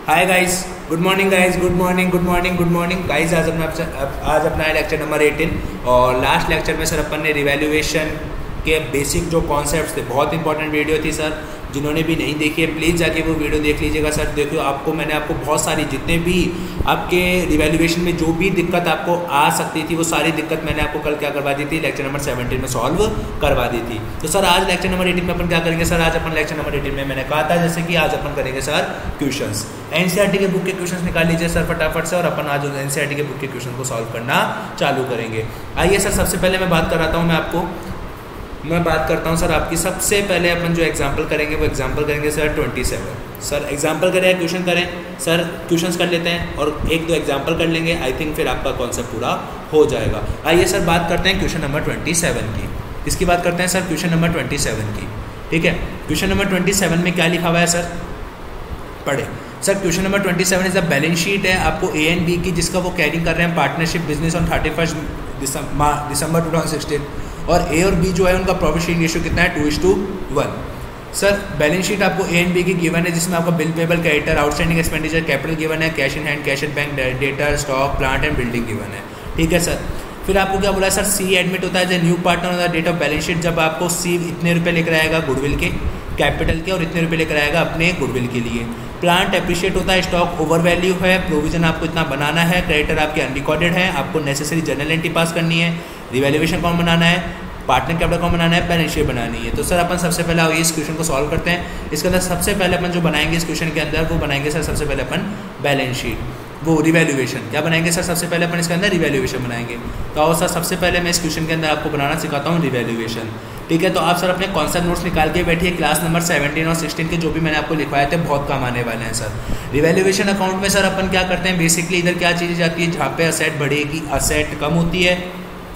Hi guys, good morning guys, good morning good morning good morning guys. आज अपना है lecture number 18 और last lecture में sir अपन ने रिवैल्यूएशन के बेसिक जो कॉन्सेप्ट्स थे, बहुत इंपॉर्टेंट वीडियो थी सर। जिन्होंने भी नहीं देखी है प्लीज़ जाके वो वीडियो देख लीजिएगा सर। देखो मैंने आपको बहुत सारी जितने भी आपके रिवैल्यूएशन में जो भी दिक्कत आपको आ सकती थी वो सारी दिक्कत मैंने आपको कल क्या करवा दी थी, लेक्चर नंबर 17 में सॉल्व करवा दी थी। तो सर आज लेक्चर नंबर 18 में अपन क्या करेंगे सर? आज अपन लेक्चर नंबर 18 में मैंने कहा था जैसे कि आज अपन करेंगे सर क्वेश्चंस। एनसीईआरटी के बुक के क्वेश्चंस निकाल लीजिए सर फटाफट से और अपन आज एनसीईआरटी के बुक के क्वेश्चन को सॉल्व करना चालू करेंगे। आइए सर, सबसे पहले मैं बात कराता हूँ मैं बात करता हूँ सर आपकी। सबसे पहले अपन जो एग्जाम्पल करेंगे वो एग्जाम्पल करेंगे सर 27। सर एग्जाम्पल करें या क्वेश्चन करें? सर क्वेश्चंस कर लेते हैं और एक दो एग्जाम्पल कर लेंगे। आई थिंक फिर आपका कॉन्सेप्ट पूरा हो जाएगा। आइए सर बात करते हैं क्वेश्चन नंबर 27 की। इसकी बात करते हैं सर क्वेश्चन नंबर 27 की। ठीक है, क्वेश्चन नंबर 27 में क्या लिखा हुआ है सर? पढ़े sir. Question number 27 is a balance sheet है आपको ए एंड बी की, जिसका वो कैरी कर रहे हैं पार्टनरशिप बिजनेस ऑन 31 दिसंबर 2016 और ए और बी जो है उनका प्रॉफिट शेयरिंग रेशियो कितना है? 2:1। सर बैलेंस शीट आपको ए एंड बी की गिवन है, जिसमें आपका bill payable, creditor, outstanding expenditure, capital given है, cash in hand, cash at bank, debtor, stock, plant and building given है। ठीक है सर। फिर आपको क्या बोला है सर? सी एडमिट होता है as a new partner on the date of balance sheet, जब आपको सी इतने रुपये लेकर आएगा गुडविल के, कैपिटल के, और इतने रुपये लेकर आएगा अपने गुडविल के लिए। प्लांट एप्रिशिएट होता है, स्टॉक ओवर वैल्यू है, प्रोविजन आपको इतना बनाना है, क्रेडिटर आपके अनरिकॉर्डेड है, आपको नेसेसरी जर्नल एंट्री पास करनी है, रिवैल्यूएशन कौन बनाना है, पार्टनर कैपिटल कौन बनाना है, बैलेंस शीट बनानी है। तो सर अपन सबसे पहले आइए इस क्वेश्चन को सॉल्व करते हैं। इसके अंदर सबसे पहले अपन जो बनाएंगे इस क्वेश्चन के अंदर वो बनाएंगे सर सबसे पहले अपन बैलेंस शीट, वो रिवैल्यूएशन क्या बनाएंगे सर? सबसे पहले अपन इसके अंदर रिवैल्यूएशन बनाएंगे। तो आओ सर सबसे पहले मैं इस क्वेश्चन के अंदर आपको बनाना सिखाता हूँ रिवैल्यूएशन। ठीक है, तो आप सर अपने कॉन्सेप्ट नोट्स निकाल के बैठिए। क्लास नंबर 17 और 16 के जो भी मैंने आपको लिखवाए थे बहुत काम आने वाले हैं सर। रिवैल्यूएशन अकाउंट में सर अपन क्या करते हैं बेसिकली, इधर क्या चीज़ जाती है? जहाँ पे असेट बढ़ेगी, असेट कम होती है।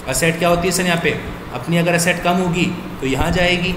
असेट क्या होती है सर? यहाँ पे अपनी अगर असेट कम होगी तो यहाँ जाएगी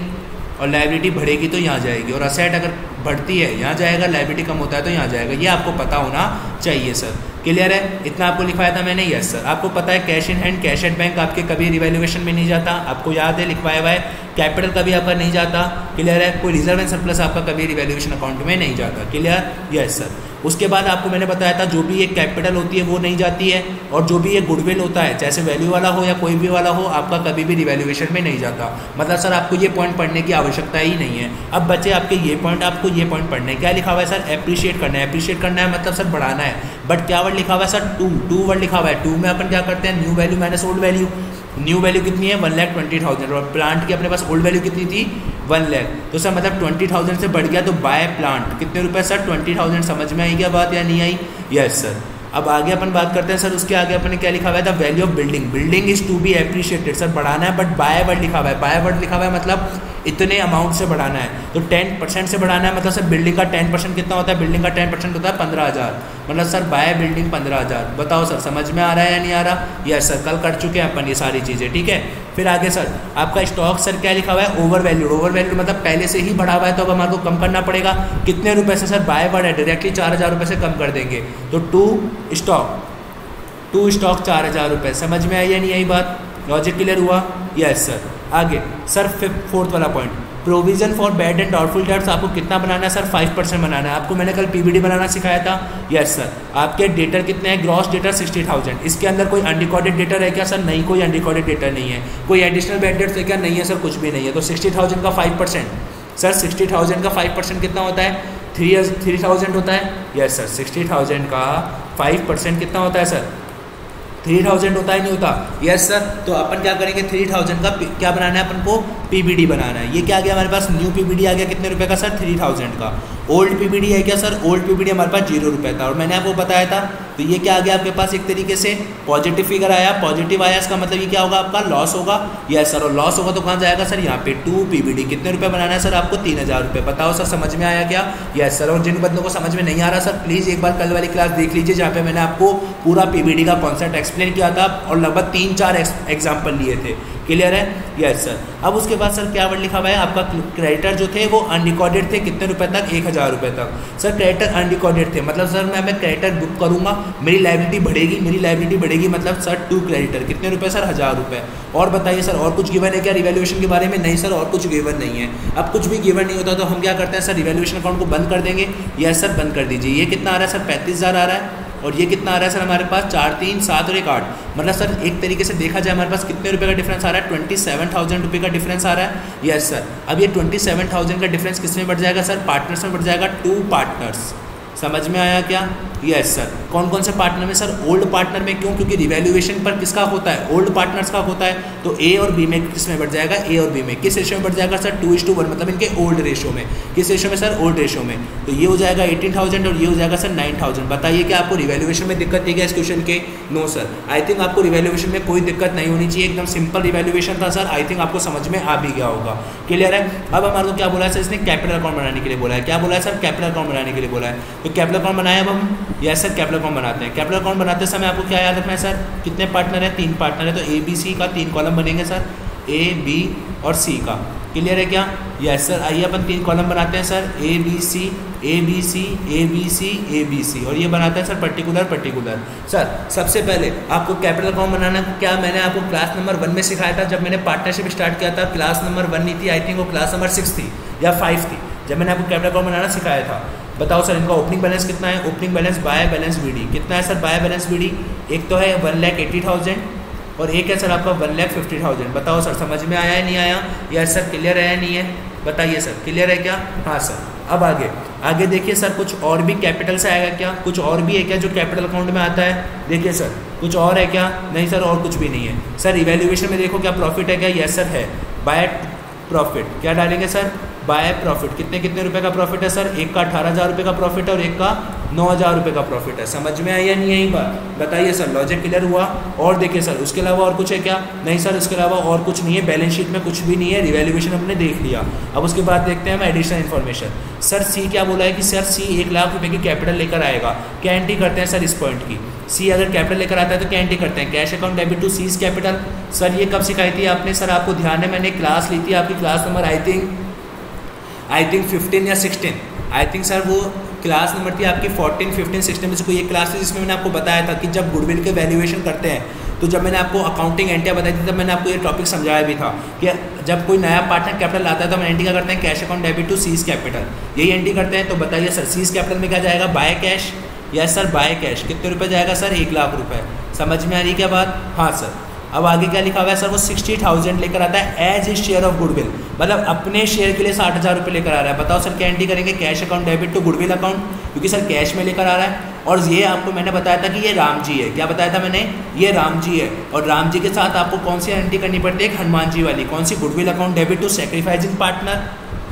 और लायबिलिटी बढ़ेगी तो यहाँ जाएगी, और असेट अगर बढ़ती है यहाँ जाएगा, लायबिलिटी कम होता है तो यहाँ जाएगा। ये आपको पता होना चाहिए सर। क्लियर है? इतना आपको लिखवाया था मैंने? Yes sir. आपको पता है cash in hand, cash at bank आपके कभी रिवैल्यूएशन में नहीं जाता, आपको याद है लिखवाया हुआ है। कैपिटल कभी आपका नहीं जाता। क्लियर है? कोई रिजर्व एंड सरप्लस आपका कभी रिवैल्यूएशन अकाउंट में नहीं जाता। क्लियर? Yes sir. उसके बाद आपको मैंने बताया था जो भी एक कैपिटल होती है वो नहीं जाती है, और जो भी एक गुडविल होता है चाहे वैल्यू वाला हो या कोई भी वाला हो, आपका कभी भी रिवैल्यूएशन में नहीं जाता। मतलब सर आपको ये पॉइंट पढ़ने की आवश्यकता ही नहीं है। अब बच्चे आपके ये पॉइंट, आपको ये पॉइंट पढ़ने क्या लिखा हुआ है सर? एप्रिशिएट करना है। एप्रिशिएट करना है मतलब सर बढ़ाना है, बट क्या वर्ड लिखा हुआ है सर? टू वर्ड लिखा हुआ है। टू में अपन क्या करते हैं? New value minus old value. New value कितनी है? 1,20,000 और प्लांट की अपने पास ओल्ड वैल्यू कितनी थी? 1 लाख। तो सर मतलब 20,000 से बढ़ गया तो बाय प्लांट कितने रुपए सर? 20,000। समझ में आई क्या बात या नहीं आई? Yes sir. अब आगे अपन बात करते हैं सर, उसके आगे अपन ने क्या लिखा हुआ है? The value of building. Building is to be appreciated. Sir बढ़ाना है बट बाय वर्ड लिखा हुआ है। बाय वर्ड लिखा हुआ है मतलब इतने अमाउंट से बढ़ाना है, तो 10% से बढ़ाना है। मतलब सर बिल्डिंग का 10% कितना होता है? बिल्डिंग का 10% होता है 15,000। मतलब सर बाय बिल्डिंग 15,000। बताओ सर समझ में आ रहा है या नहीं आ रहा? यस सर, कल कर चुके हैं अपन ये सारी चीज़ें। ठीक है, फिर आगे सर आपका स्टॉक सर क्या लिखा हुआ है? Over valued. ओवर वैल्यूड मतलब पहले से ही बढ़ा हुआ है तो अब हमारे को कम करना पड़ेगा। कितने रुपए से सर? बाय वर्ड है, डायरेक्टली 4,000 रुपये से कम कर देंगे। तो टू स्टॉक 4,000 रुपये। समझ में आई या नहीं आई बात? लॉजिक क्लियर हुआ? Yes sir. आगे सर फोर्थ वाला point, provision for bad and doubtful debts आपको कितना बनाना है सर? 5% बनाना है। आपको मैंने कल पीबीडी बनाना सिखाया था। Yes sir. आपके डेटर कितने हैं? Gross debtor 60,000। इसके अंदर कोई अनरिकॉर्डेड डेटर है क्या सर? नहीं, कोई अनरिकॉर्डेड डेटर नहीं है। कोई एडिशनल बैड डेट्स है क्या? नहीं है सर, कुछ भी नहीं है। तो 60,000 का 5% सर, 60,000 का 5% कितना होता है? 3,000 होता है। Yes sir. 60,000 का 5% कितना होता है सर? 3,000 होता है, नहीं होता? Yes sir. तो अपन क्या करेंगे? 3,000 का क्या बनाना है अपन को? पीबीडी बनाना है। ये क्या आ गया हमारे पास? न्यू पीबीडी आ गया। कितने रुपए का सर? 3,000 का। ओल्ड पीबीडी है क्या सर? ओल्ड पीबीडी हमारे पास 0 रुपये था और मैंने आपको बताया था। तो ये क्या आ गया आपके पास? एक तरीके से पॉजिटिव फिगर आया। पॉजिटिव आया इसका मतलब ये क्या होगा? आपका लॉस होगा। Yes sir. और लॉस होगा तो कहाँ जाएगा सर? यहाँ पे टू पीबीडी। कितने रुपये बनाना है सर आपको? 3,000 रुपये। बताओ सर समझ में आया क्या? Yes sir. और जिन बंदों को समझ में नहीं आ रहा सर प्लीज़ एक बार कल वाली क्लास देख लीजिए, जहाँ पे मैंने आपको पूरा पीबीडी का कॉन्सेप्ट एक्सप्लेन किया था और लगभग 3-4 एग्जाम्पल लिए थे। क्लियर है? Yes sir. अब उसके बाद सर क्या वर्ड लिखा हुआ है, आपका क्रेडिटर जो थे वो अनरिकॉर्डेड थे, कितने रुपए तक, 1000 रुपये तक। सर क्रेडिटर अनरिकॉर्डेड थे मतलब सर मैं क्रेडिटर बुक करूँगा, मेरी लायबिलिटी बढ़ेगी, मतलब सर टू क्रेडिटर कितने रुपये सर, 1000 रुपये। और बताइए सर और कुछ गिवन है क्या रिवैल्यूएशन के बारे में? नहीं सर, और कुछ गिवन नहीं है। अब कुछ भी गिवन नहीं होता तो हम क्या करते हैं सर, रिवैल्यूएशन अकाउंट को बंद कर देंगे। यस सर, बंद कर दीजिए। ये कितना आ रहा है सर, 35,000 आ रहा है, और ये कितना आ रहा है सर हमारे पास, 4, 3, 7 और 1, 8। मतलब सर एक तरीके से देखा जाए हमारे पास कितने रुपए का डिफरेंस आ रहा है, 27,000 रुपये का डिफरेस आ रहा है। Yes sir. अब ये 27,000 का डिफरेंस किस में बढ़ जाएगा सर, पार्टनर्स में बढ़ जाएगा, 2 पार्टनर्स। समझ में आया क्या? Yes sir. कौन कौन से पार्टनर में सर, ओल्ड पार्टनर में। क्यों? क्योंकि रिवैल्यूएशन पर किसका होता है, ओल्ड पार्टनर्स का होता है। तो ए और बी में किस में बढ़ जाएगा, ए और बी में। किस रेशो में बढ़ जाएगा सर, 2:1, मतलब इनके ओल्ड रेशो में। किस रेशो में सर, ओल्ड रेशो में। तो ये हो जाएगा 18,000 और ये हो जाएगा सर 9,000। बताइए क्या आपको रिवैल्यूएशन में दिक्कत थी क्या इस क्वेश्चन के? No sir. आई थिंक आपको रिवैल्यूएशन में कोई दिक्कत नहीं होनी चाहिए, एकदम सिंपल रिवैल्यूएशन था सर। आई थिंक आपको समझ में आ भी गया होगा। क्लियर है? अब हमारे को क्या बोला है सर, इसने कैपिटल अकाउंट बनाने के लिए बोला है। क्या बोला है सर, कैपिटल अकाउंट बनाने के लिए बोला है। तो कैपिटल अकाउंट बनाया अब हम, यस सर कैपिटल अकाउंट बनाते हैं। कैपिटल अकाउंट बनाते समय आपको क्या याद रखना है सर, कितने पार्टनर है, 3 पार्टनर है। तो ABC का 3 कॉलम बनेंगे सर, A, B और C का। क्लियर है क्या? Yes sir. आइए अपन 3 कॉलम बनाते हैं sir, ABC, ABC, ABC, ABC, और ये बनाते हैं सर पर्टिकुलर। सर सबसे पहले आपको कैपिटल अकाउंट बनाना क्या मैंने आपको क्लास नंबर 1 में सिखाया था, जब मैंने पार्टनरशिप स्टार्ट किया था। क्लास नंबर 1 नहीं थी, आई थिंक वो क्लास नंबर 6 थी या 5 थी, जब मैंने आपको कैपिटल अकाउंट बनाना सिखाया था। बताओ सर इनका ओपनिंग बैलेंस कितना है, opening balance by balance BD कितना है सर, बाय बैलेंस BD एक तो है 1,80,000 और एक है सर आपका 1,50,000। बताओ सर समझ में आया है नहीं आया? Yes sir. क्लियर है नहीं है? बताइए सर क्लियर है क्या? हाँ सर। अब आगे देखिए सर, कुछ और भी कैपिटल से आएगा क्या, कुछ और भी है क्या जो कैपिटल अकाउंट में आता है? देखिए सर कुछ और है क्या? नहीं सर, और कुछ भी नहीं है। सर इवैल्यूएशन में देखो क्या प्रॉफिट है क्या? यस सर है। बाय प्रॉफिट क्या डालेंगे सर, बाय प्रॉफिट कितने रुपए का प्रॉफिट है सर, एक का 18,000 रुपये का प्रॉफिट है और एक का 9,000 रुपये का प्रॉफिट है। समझ में आई या नहीं आई बात? बताइए सर, लॉजिक क्लियर हुआ? और देखिए सर उसके अलावा और कुछ है क्या? नहीं सर, उसके अलावा और कुछ नहीं है, बैलेंस शीट में कुछ भी नहीं है, रिवैल्यूएशन हमने देख लिया। अब उसके बाद देखते हैं हम एडिशनल इन्फॉर्मेशन। सर सी क्या बोला है कि सर सी 1 लाख रुपये की कैपिटल लेकर आएगा। क्या एंट्री करते हैं सर इस पॉइंट की? सी अगर कैपिटल लेकर आता है तो क्या एंट्री करते हैं, cash account debit to C's capital. Sir ये कब सिखाई थी आपने? सर आपको ध्यान है, मैंने क्लास ली थी आपकी, क्लास नंबर आई थिंक 15 या 16, आई थिंक सर वो क्लास नंबर थी आपकी 14, 15, 16 में से कोई एक क्लास थी जिसमें मैंने आपको बताया था कि जब गुडविल के वैल्यूएशन करते हैं तो जब मैंने आपको अकाउंटिंग एंट्री बताई थी तब मैंने आपको ये टॉपिक समझाया भी था कि जब कोई नया पार्टनर कैपिटल आता है तो हम एंट्री क्या करते हैं, cash account debit to C's capital, यही एंट्री करते हैं। तो बताइए सर सीज कैपिटल में क्या जाएगा, by cash. Yes sir by cash. कितने रुपये जाएगा सर, 1 लाख रुपये। समझ में आ रही क्या बात? हाँ सर। अब आगे क्या लिखा हुआ है सर, वो 60,000 लेकर आता है as a share of goodwill, मतलब अपने शेयर के लिए 60,000 रुपये लेकर आ रहा है। बताओ सर क्या एंट्री करेंगे, cash account debit to goodwill account, क्योंकि सर कैश में लेकर आ रहा है। और ये आपको मैंने बताया था कि ये राम जी है। क्या बताया था मैंने? ये राम जी है। और राम जी के साथ आपको कौन सी एंट्री करनी पड़ती है, हनुमान जी वाली। कौन सी? Goodwill account debit to sacrificing partner.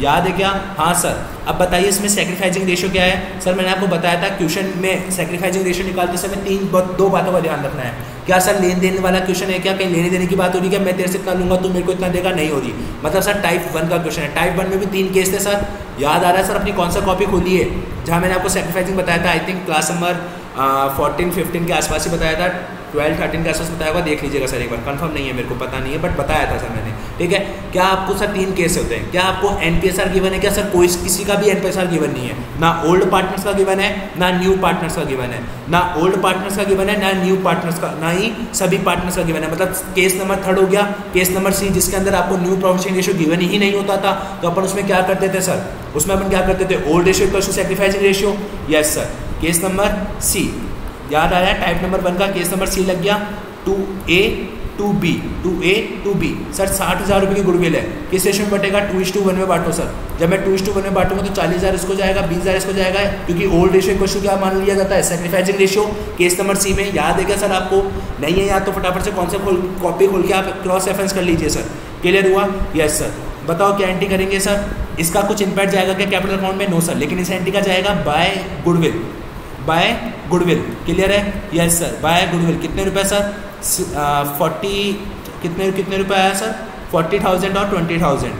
याद है क्या? हाँ सर। अब बताइए इसमें सैक्रिफाइसिंग रेशियो क्या है। सर मैंने आपको बताया था क्वेश्चन में सैक्रिफाइसिंग रेशियो निकालते समय दो बातों का ध्यान रखना है। क्या सर लेन देन वाला क्वेश्चन है क्या, कहीं लेने देने की बात हो रही है, मैं तेरे से इतना लूंगा तू मेरे को इतना देगा, नहीं हो रही। मतलब सर टाइप 1 का क्वेश्चन है। टाइप 1 में भी 3 केस थे सर, याद आ रहा है सर? अपनी कौन सा कॉपी खोली है जहाँ मैंने आपको सैक्रिफाइसिंग बताया था, आई थिंक क्लास नंबर 14, 15 के आसपास ही बताया था, 12, 13 के आसपास बताया होगा, देख लीजिएगा सर एक बार, कंफर्म नहीं है मेरे को पता नहीं है बट बताया था सर मैंने। ठीक है। क्या आपको सर 3 केस होते हैं। क्या आपको एनपीएसआर गिवन है क्या? सर कोई किसी का भी एनपीएसआर गिवन नहीं है, ना ओल्ड पार्टनर्स का गिवन है ना न्यू पार्टनर्स का गिवन है, ना ओल्ड पार्टनर्स का गिवन है ना न्यू पार्टनर्स का, ना ही सभी पार्टनर्स का गिवन है। मतलब केस नंबर 3 हो गया। केस नंबर सी जिसके अंदर आपको न्यू प्रॉफिट रेशियो गिवन ही नहीं होता था, तो अपन उसमें क्या करते थे सर, उसमें अपन क्या करते थे, old ratio equals to sacrificing ratio. Yes sir. Case number C याद आया, टाइप नंबर 1 का केस नंबर सी लग गया। 2A 2B 2A 2B। Sir 60,000 रुपये की गुडविल है, किस रेशियो में बटेगा, 2:1 में बांटो सर। जब मैं 2:1 में बांटूंगा तो 40,000 इसको जाएगा, 20,000 इसको जाएगा, क्योंकि ओल्ड रेशियो इक्वल टू क्या मान लिया जाता है, sacrificing ratio. Case number C में याद है क्या सर आपको? नहीं है याद तो फटाफट से कौन सा कॉपी खोल के आप क्रॉस रेफरेंस कर लीजिए सर। क्लियर हुआ? Yes sir. बताओ क्या एंट्री करेंगे सर, इसका कुछ इम्पैक्ट जाएगा क्या कैपिटल अकाउंट में? No sir. लेकिन इस एंट्री का जाएगा by goodwill, by goodwill. Clear है? Yes sir by goodwill. कितने रुपए सर, 40 कितने रुपए आया सर, 40,000 और 20,000,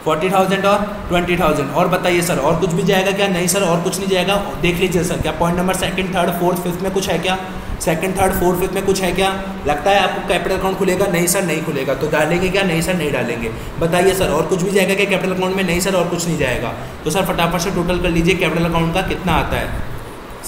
40,000 और 20,000। और बताइए सर और कुछ भी जाएगा क्या? नहीं सर और कुछ नहीं जाएगा। देख लीजिए सर क्या point number 2nd, 3rd, 4th, 5th में कुछ है क्या? सेकंड थर्ड फोर्थ फिफ्थ में कुछ है क्या? लगता है आपको कैपिटल अकाउंट खुलेगा? नहीं सर नहीं खुलेगा। तो डालेंगे क्या? नहीं सर नहीं डालेंगे। बताइए सर और कुछ भी जाएगा क्या कैपिटल अकाउंट में? नहीं सर और कुछ नहीं जाएगा। तो सर फटाफट से टोटल कर लीजिए कैपिटल अकाउंट का कितना आता है।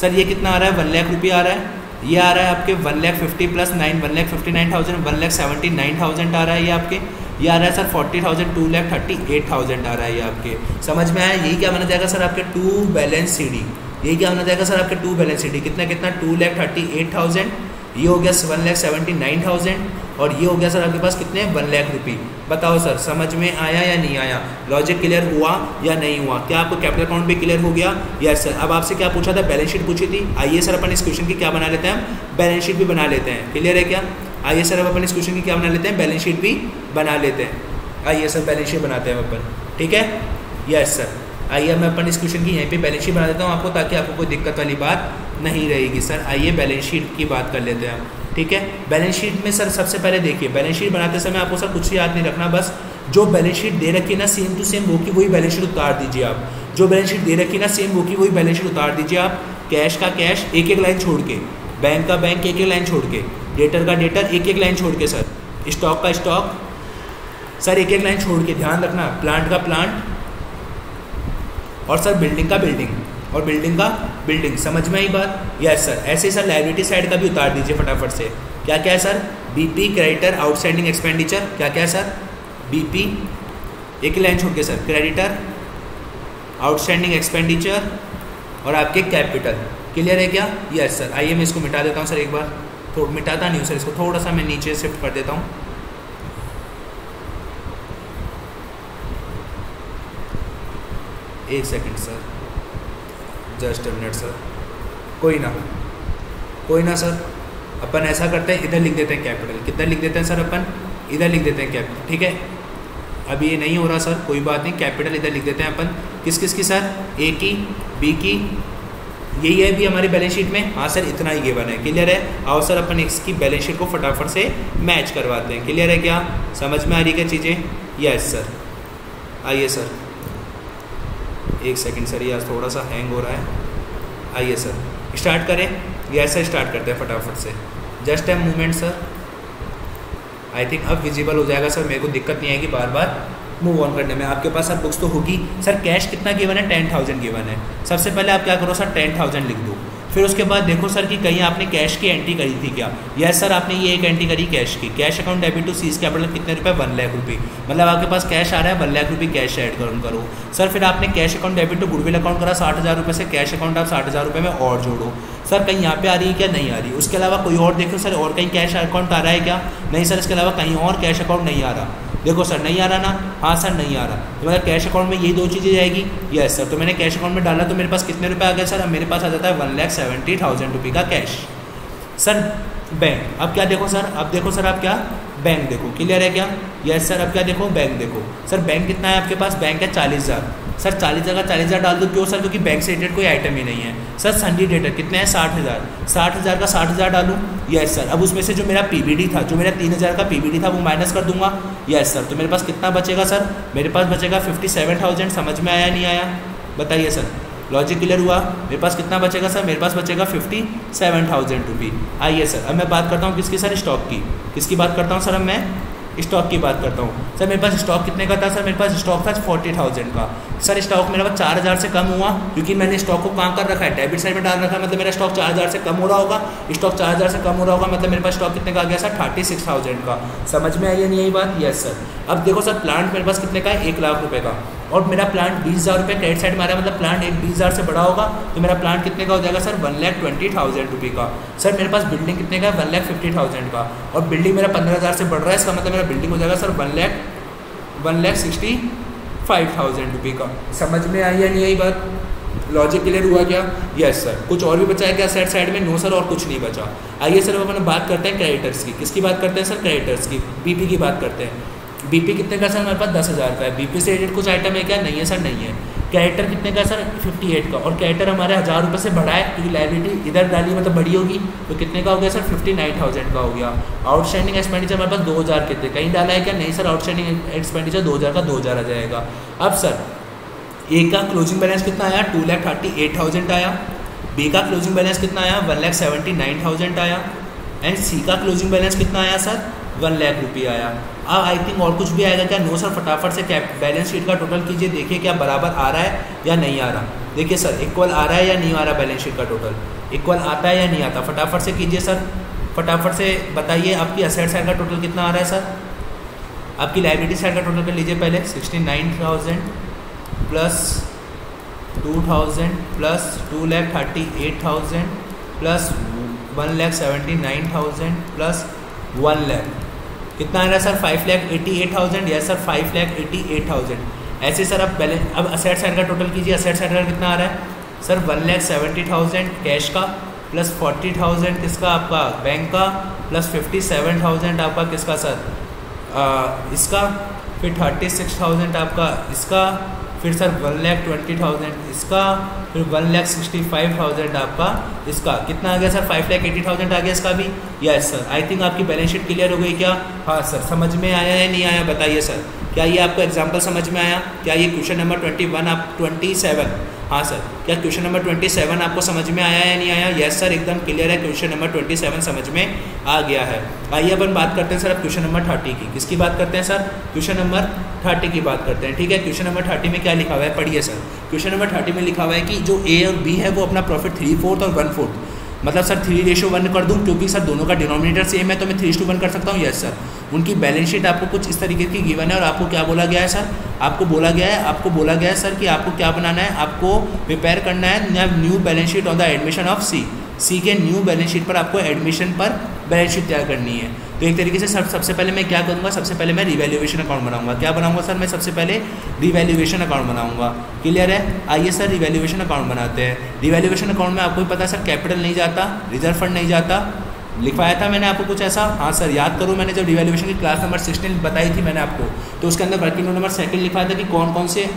सर ये कितना आ रहा है? 1 लाख रुपया आ रहा है। ये आ रहा है आपके 1,50,000 प्लस 9 1,59,000 1,79,000 आ रहा है ये आपके। ये आ रहा है सर 40,000 2,38,000 आ रहा है ये आपके। समझ में आया? यही क्या बना जाएगा सर आपके टू बैलेंस सी डी। यही क्या बना जाएगा सर आपके टू बैलेंस सी डी। कितना कितना? 2,38,000, ये हो गया 1,79,000 और ये हो गया सर आपके पास कितने? 1 लाख रुपये। बताओ सर समझ में आया या नहीं आया? लॉजिक क्लियर हुआ या नहीं हुआ? क्या आपको कैपिटल अकाउंट भी क्लियर हो गया? Yes sir. अब आपसे क्या पूछा था? बैलेंस शीट पूछी थी। आइए सर अपन इस क्वेश्चन की क्या बना लेते हैं? बैलेंस शीट भी बना लेते हैं। क्लियर है क्या? आइए सर अब अपन इस क्वेश्चन की क्या बना लेते हैं? बैलेंस शीट भी बना लेते हैं। आइए सर बैलेंस शीट बनाते हैं अपन। ठीक है? Yes sir. आइए मैं अपन इस क्वेश्चन की यहीं पे बैलेंस शीट बना देता हूँ आपको, ताकि आपको कोई दिक्कत वाली बात नहीं रहेगी। सर आइए बैलेंस शीट की बात कर लेते हैं। ठीक है? बैलेंस शीट में सर सबसे पहले देखिए, बैलेंस शीट बनाते समय आपको सर कुछ याद नहीं रखना, बस जो बैलेंस शीट दे रखी है ना सेम टू सेम वो की वही बैलेंस शीट उतार दीजिए आप। जो बैलेंस शीट दे रखी है ना सेम वो की वही बैलेंस शीट उतार दीजिए आप। कैश का कैश एक एक लाइन छोड़ के, बैंक का बैंक एक एक लाइन छोड़ के, डेटर का डेटर एक एक लाइन छोड़ के सर, स्टॉक का स्टॉक सर एक एक लाइन छोड़ के। ध्यान रखना, प्लांट का प्लांट और सर बिल्डिंग का बिल्डिंग और बिल्डिंग का बिल्डिंग। समझ में आई बात? Yes sir. ऐसे सर लायबिलिटी साइड का भी उतार दीजिए फटाफट से। क्या क्या है sir? BP creditor outstanding expenditure. क्या क्या है सर? बीपी एक लाइन छोड़ के सर, क्रेडिटर आउटस्टैंडिंग एक्सपेंडिचर और आपके कैपिटल। क्लियर है क्या? Yes sir. आइए मैं इसको मिटा देता हूँ सर एक बार। तो मिटाता नहीं हूँ सर, इसको थोड़ा सा मैं नीचे शिफ्ट कर देता हूँ। एक second sir, just a minute sir. कोई ना सर, अपन ऐसा करते हैं इधर लिख देते हैं कैपिटल। कितना लिख देते हैं सर अपन? इधर लिख देते हैं कैपिटल। ठीक है? अभी ये नहीं हो रहा सर, कोई बात नहीं, कैपिटल इधर लिख देते हैं अपन। किस किस की सर? ए की, बी की, यही है भी हमारी बैलेंस शीट में। हाँ सर इतना ही गिवन है। क्लियर है? आओ सर अपन इसकी बैलेंस शीट को फटाफट से मैच करवाते हैं। क्लियर है क्या? समझ में आ रही क्या चीज़ें? Yes sir. आइए सर, एक सेकंड सर, ये आज थोड़ा सा हैंग हो रहा है। आइए सर स्टार्ट करें। यस सर स्टार्ट करते हैं फटाफट से। Just a movement sir. I think अब विजिबल हो जाएगा सर, मेरे को दिक्कत नहीं आएगी बार बार मूव ऑन करने में। आपके पास सर बुक्स तो होगी। सर कैश कितना गिवन है? 10,000 गिवन है। सबसे पहले आप क्या करो सर? 10,000 लिख दो। फिर उसके बाद देखो सर कि कहीं आपने कैश की एंट्री करी थी क्या? यस सर आपने ये एक एंट्री करी कैश की। Cash account debit to C's capital कितने रुपए? 1 लाख रुपये। मतलब आपके पास कैश आ रहा है 1 लाख रुपये, कैश ऐड करो सर। फिर आपने cash account debit to goodwill account करा 60,000 रुपये से। कैश अकाउंट आप 60,000 रुपये में और जोड़ो सर। कहीं यहाँ पे आ रही है क्या? नहीं आ रही। उसके अलावा कोई और देखो सर, और कहीं कैश अकाउंट आ रहा है क्या? नहीं सर। इसके अलावा कहीं और कैश अकाउंट नहीं आ रहा। देखो सर नहीं आ रहा ना? हाँ सर नहीं आ रहा। तो मतलब कैश अकाउंट में यही दो चीज़ें जाएगी। Yes sir. तो मैंने कैश अकाउंट में डाला तो मेरे पास कितने रुपए आ गए सर? अब मेरे पास आ जाता है 1,70,000 रुपये का कैश सर। बैंक अब क्या देखो सर? अब देखो सर आप क्या? बैंक देखो। क्लियर है क्या? Yes sir. अब क्या देखो? बैंक देखो सर। बैंक कितना है आपके पास? बैंक है 40,000 सर। 40,000 का 40,000 डाल दो। क्यों सर? क्योंकि बैंक से रिलेटेड कोई आइटम ही नहीं है सर। सन्डी डेटर कितने हैं? 60,000। 60,000 का 60,000 डालूँ। Yes sir. अब उसमें से जो मेरा पीबीडी था, जो मेरा 3,000 का पीबीडी था वो माइनस कर दूंगा। Yes sir. तो मेरे पास कितना बचेगा सर? मेरे पास बचेगा 57,000। समझ में आया नहीं आया? बताइए सर। लॉजिक क्लियर हुआ? मेरे पास कितना बचेगा सर? मेरे पास बचेगा 57,000 रुपये। आइए सर अब मैं बात करता हूँ किसकी सर? स्टॉक की। किसकी बात करता हूँ सर? अब मैं स्टॉक की बात करता हूँ सर। मेरे पास स्टॉक कितने का था सर? मेरे पास स्टॉक था 40,000 का सर। स्टॉक मेरा 4,000 से कम हुआ क्योंकि मैंने स्टॉक को कहाँ कर रखा है? डेबिट साइड में डाल रखा है। मतलब मेरा स्टॉक 4,000 से कम हो रहा होगा। स्टॉक 4,000 से कम हो रहा होगा, मतलब मेरे पास स्टॉक कितने का आ गया सर? 36,000 का। समझ में आई या नहीं आई बात? Yes sir. अब देखो सर प्लांट मेरे पास कितने का है? 1 लाख रुपये का। और मेरा प्लांट 20,000 रुपये क्रेडिट साइड में आ रहा है। मतलब प्लांट 20,000 से बड़ा होगा तो मेरा प्लांट कितने का हो जाएगा सर? 1,20,000 रुपये का सर। मेरे पास बिल्डिंग कितने का है? 1,50,000 का। और बिल्डिंग मेरा 15,000 से बढ़ रहा है, इसका मतलब मेरा बिल्डिंग हो जाएगा सर 1,65,000 रुपये का। समझ में आई या नहीं आई बात? लॉजिक क्लियर हुआ क्या? Yes sir. कुछ और भी बचा है क्या सेट साइड में? नो सर और कुछ नहीं बचा। आइए सर अपन बात करते हैं क्रेडिटर्स की। किसकी बात करते हैं सर? क्रेडिटर्स की। बीपी की बात करते हैं। बीपी कितने का सर? मेरे पास 10,000 का है। बीपी से रिलेटेड कुछ आइटम है क्या? नहीं है सर नहीं है। कैरेक्टर कितने का सर? 58 का। और कैरेक्टर हमारे 1,000 रुपये से बढ़ा है क्योंकि लायबिलिटी इधर डाली मतलब बड़ी होगी। तो कितने का हो गया सर? 59,000 का हो गया। आउटस्टैंडिंग एक्सपेंडिचर हमारे पास 2,000 कितने कहीं डाला है क्या? नहीं सर। आउटस्टैंडिंग एक्सपेंडिचर 2,000 का 2,000 आ जाएगा। अब सर एक का क्लोजिंग बैलेंस कितना आया? 2,38,000 आया। बी का क्लोजिंग बैलेंस कितना आया, 1,79,000 आया। एंड सी का क्लोजिंग बैलेंस कितना आया सर, 1 लाख रुपये आया। अब आई थिंक और कुछ भी आएगा क्या, नो सर, फटाफट से बैलेंस शीट का टोटल कीजिए, देखिए क्या बराबर आ रहा है या नहीं आ रहा। देखिए सर इक्वल आ रहा है या नहीं आ रहा, बैलेंस शीट का टोटल इक्वल आता है या नहीं आता, फटाफट से कीजिए सर, फटाफट से बताइए। आपकी असेट साइड का टोटल कितना आ रहा है सर, आपकी लाइबिलिटी साइड का टोटल कर लीजिए पहले, 69,000 plus 2,000 plus 2,38,000 plus 1,79,000 plus 1 lakh, कितना आ रहा है सर, 5,88,000। Yes sir 5,88,000। ऐसे सर अब बैलेंस, अब असेट साइड का टोटल कीजिए। असेट साइड का कितना आ रहा है सर, 1,70,000 कैश का प्लस 40,000 किसका, आपका बैंक का, प्लस 57,000 आपका किसका सर, इसका, फिर 36,000 आपका इसका, फिर सर 1,20,000 इसका, फिर 1,65,000 आपका इसका, कितना आ गया सर, 5,80,000 आ गया इसका भी। यस सर, आई थिंक आपकी बैलेंस शीट क्लियर हो गई क्या। हाँ सर, समझ में आया या नहीं आया बताइए सर, क्या ये आपको एग्जांपल समझ में आया, क्या ये क्वेश्चन नंबर 27, हाँ सर, क्या क्वेश्चन नंबर 27 आपको समझ में आया या नहीं आया। यस सर, एकदम क्लियर है, क्वेश्चन नंबर 27 समझ में आ गया है। आइए अपन बात करते हैं सर अब क्वेश्चन नंबर 30 की। किसकी बात करते हैं सर, क्वेश्चन नंबर 30 की बात करते हैं। ठीक है, क्वेश्चन नंबर 30 में क्या लिखा हुआ है, पढ़िए सर। क्वेश्चन नंबर 30 में लिखा हुआ है कि जो ए और बी है वो अपना प्रॉफिट 3/4 और 1/4, मतलब सर 3:1 कर दूं, क्योंकि सर दोनों का डिनोमिनेटर सेम है तो मैं 3:1 कर सकता हूँ। यस सर, उनकी बैलेंस शीट आपको कुछ इस तरीके की गिवन है और आपको क्या बोला गया है सर, आपको बोला गया है सर कि आपको क्या बनाना है, आपको प्रिपेयर करना है new balance sheet on the admission of C के न्यू बैलेंस शीट पर आपको एडमिशन पर बैलेंस शीट तैयार करनी है। तो एक तरीके से सबसे पहले मैं क्या करूँगा, सबसे पहले मैं रिवैल्यूएशन अकाउंट बनाऊंगा। क्या बनाऊंगा सर, मैं सबसे पहले रिवैल्यूएशन अकाउंट बनाऊंगा। क्लियर है, आइए सर रिवैल्यूएशन अकाउंट बनाते हैं। रिवैल्यूएशन अकाउंट में आपको भी पता है सर, कैपिटल नहीं जाता, रिजर्व फंड नहीं जाता, लिखवाया था मैंने आपको कुछ ऐसा। हाँ सर, याद करो, मैंने जब रिवैल्यूएशन की क्लास नंबर 16 बताई थी मैंने आपको, तो उसके अंदर वर्किंग नोट नंबर 2 लिखवाया था कि कौन कौन से